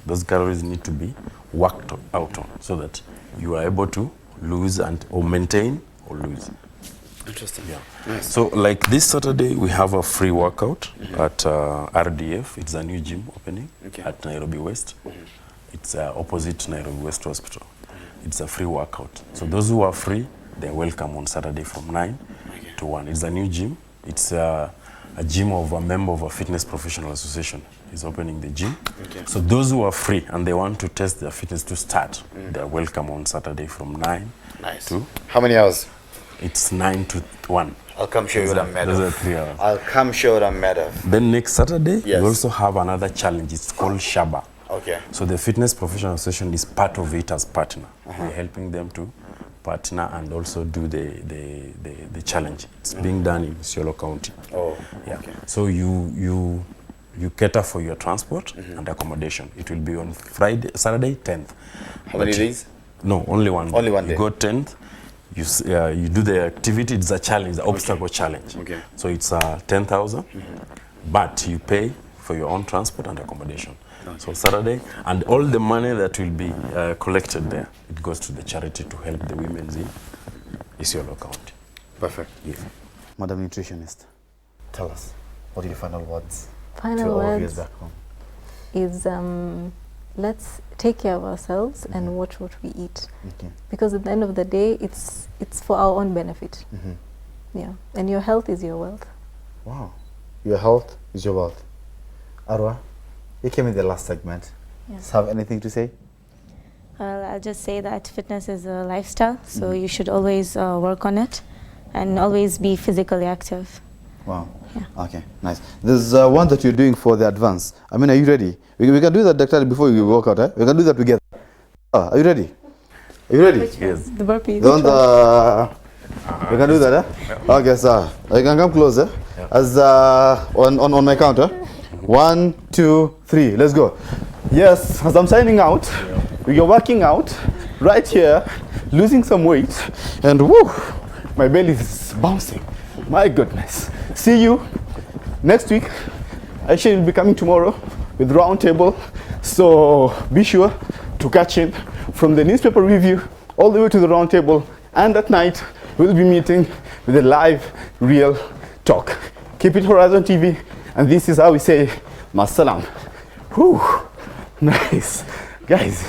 Those calories need to be worked out on so that you are able to lose or maintain or lose. Interesting. Yeah. Nice. So like this Saturday, we have a free workout at RDF. It's a new gym opening at Nairobi West. It's opposite Nairobi West Hospital. It's a free workout. So those who are free, they're welcome on Saturday from 9 to 1. It's a new gym. It's a gym of a member of a fitness professional association is opening the gym. So those who are free and they want to test their fitness to start, they're welcome on Saturday from 9 to... How many hours? It's 9 to 1. I'll come show you what I'm made Those of. are 3 hours. I'll come show what I'm made of. Then next Saturday, we also have another challenge. It's called Sabah. Okay. So the Fitness Professional Association is part of it as partner. We're helping them to partner and also do the challenge. It's being done in Isiolo County. Oh, yeah. So you cater for your transport and accommodation. It will be on Saturday 10th. How many days? No, only one day. Only one day. You go 10th. You do the activity. It's a challenge, the obstacle challenge. Okay. So it's 10,000, but you pay for your own transport and accommodation. So Saturday, and all the money that will be collected there, it goes to the charity to help the women in Isiolo County. Perfect. Yeah. Madam Nutritionist, tell us, what are your final words Final to our words viewers back home? is let's take care of ourselves and watch what we eat. Okay. Because at the end of the day, it's for our own benefit. Yeah, and your health is your wealth. Wow. Your health is your wealth. Arwa, you came in the last segment. Yes. Have anything to say? I'll just say that fitness is a lifestyle, so you should always work on it and always be physically active. Wow. Yeah. Okay, nice. There's one that you're doing for the advance. I mean, are you ready? We can do that, Doctor, before we walk out, eh? We can do that together. Are you ready? Are you ready? Yes. The burpees. We can do that, eh? Okay, sir. You can come closer. As on my counter. 1, 2, 3. Let's go. Yes, as I'm signing out, we are working out right here, losing some weight, and woo, my belly is bouncing. My goodness. See you next week. Aisha will be coming tomorrow with Roundtable, so be sure to catch in from the newspaper review all the way to the Roundtable, and at night we'll be meeting with a live, real talk. Keep it Horizon TV, and this is how we say Masalam. Whew, nice. Guys.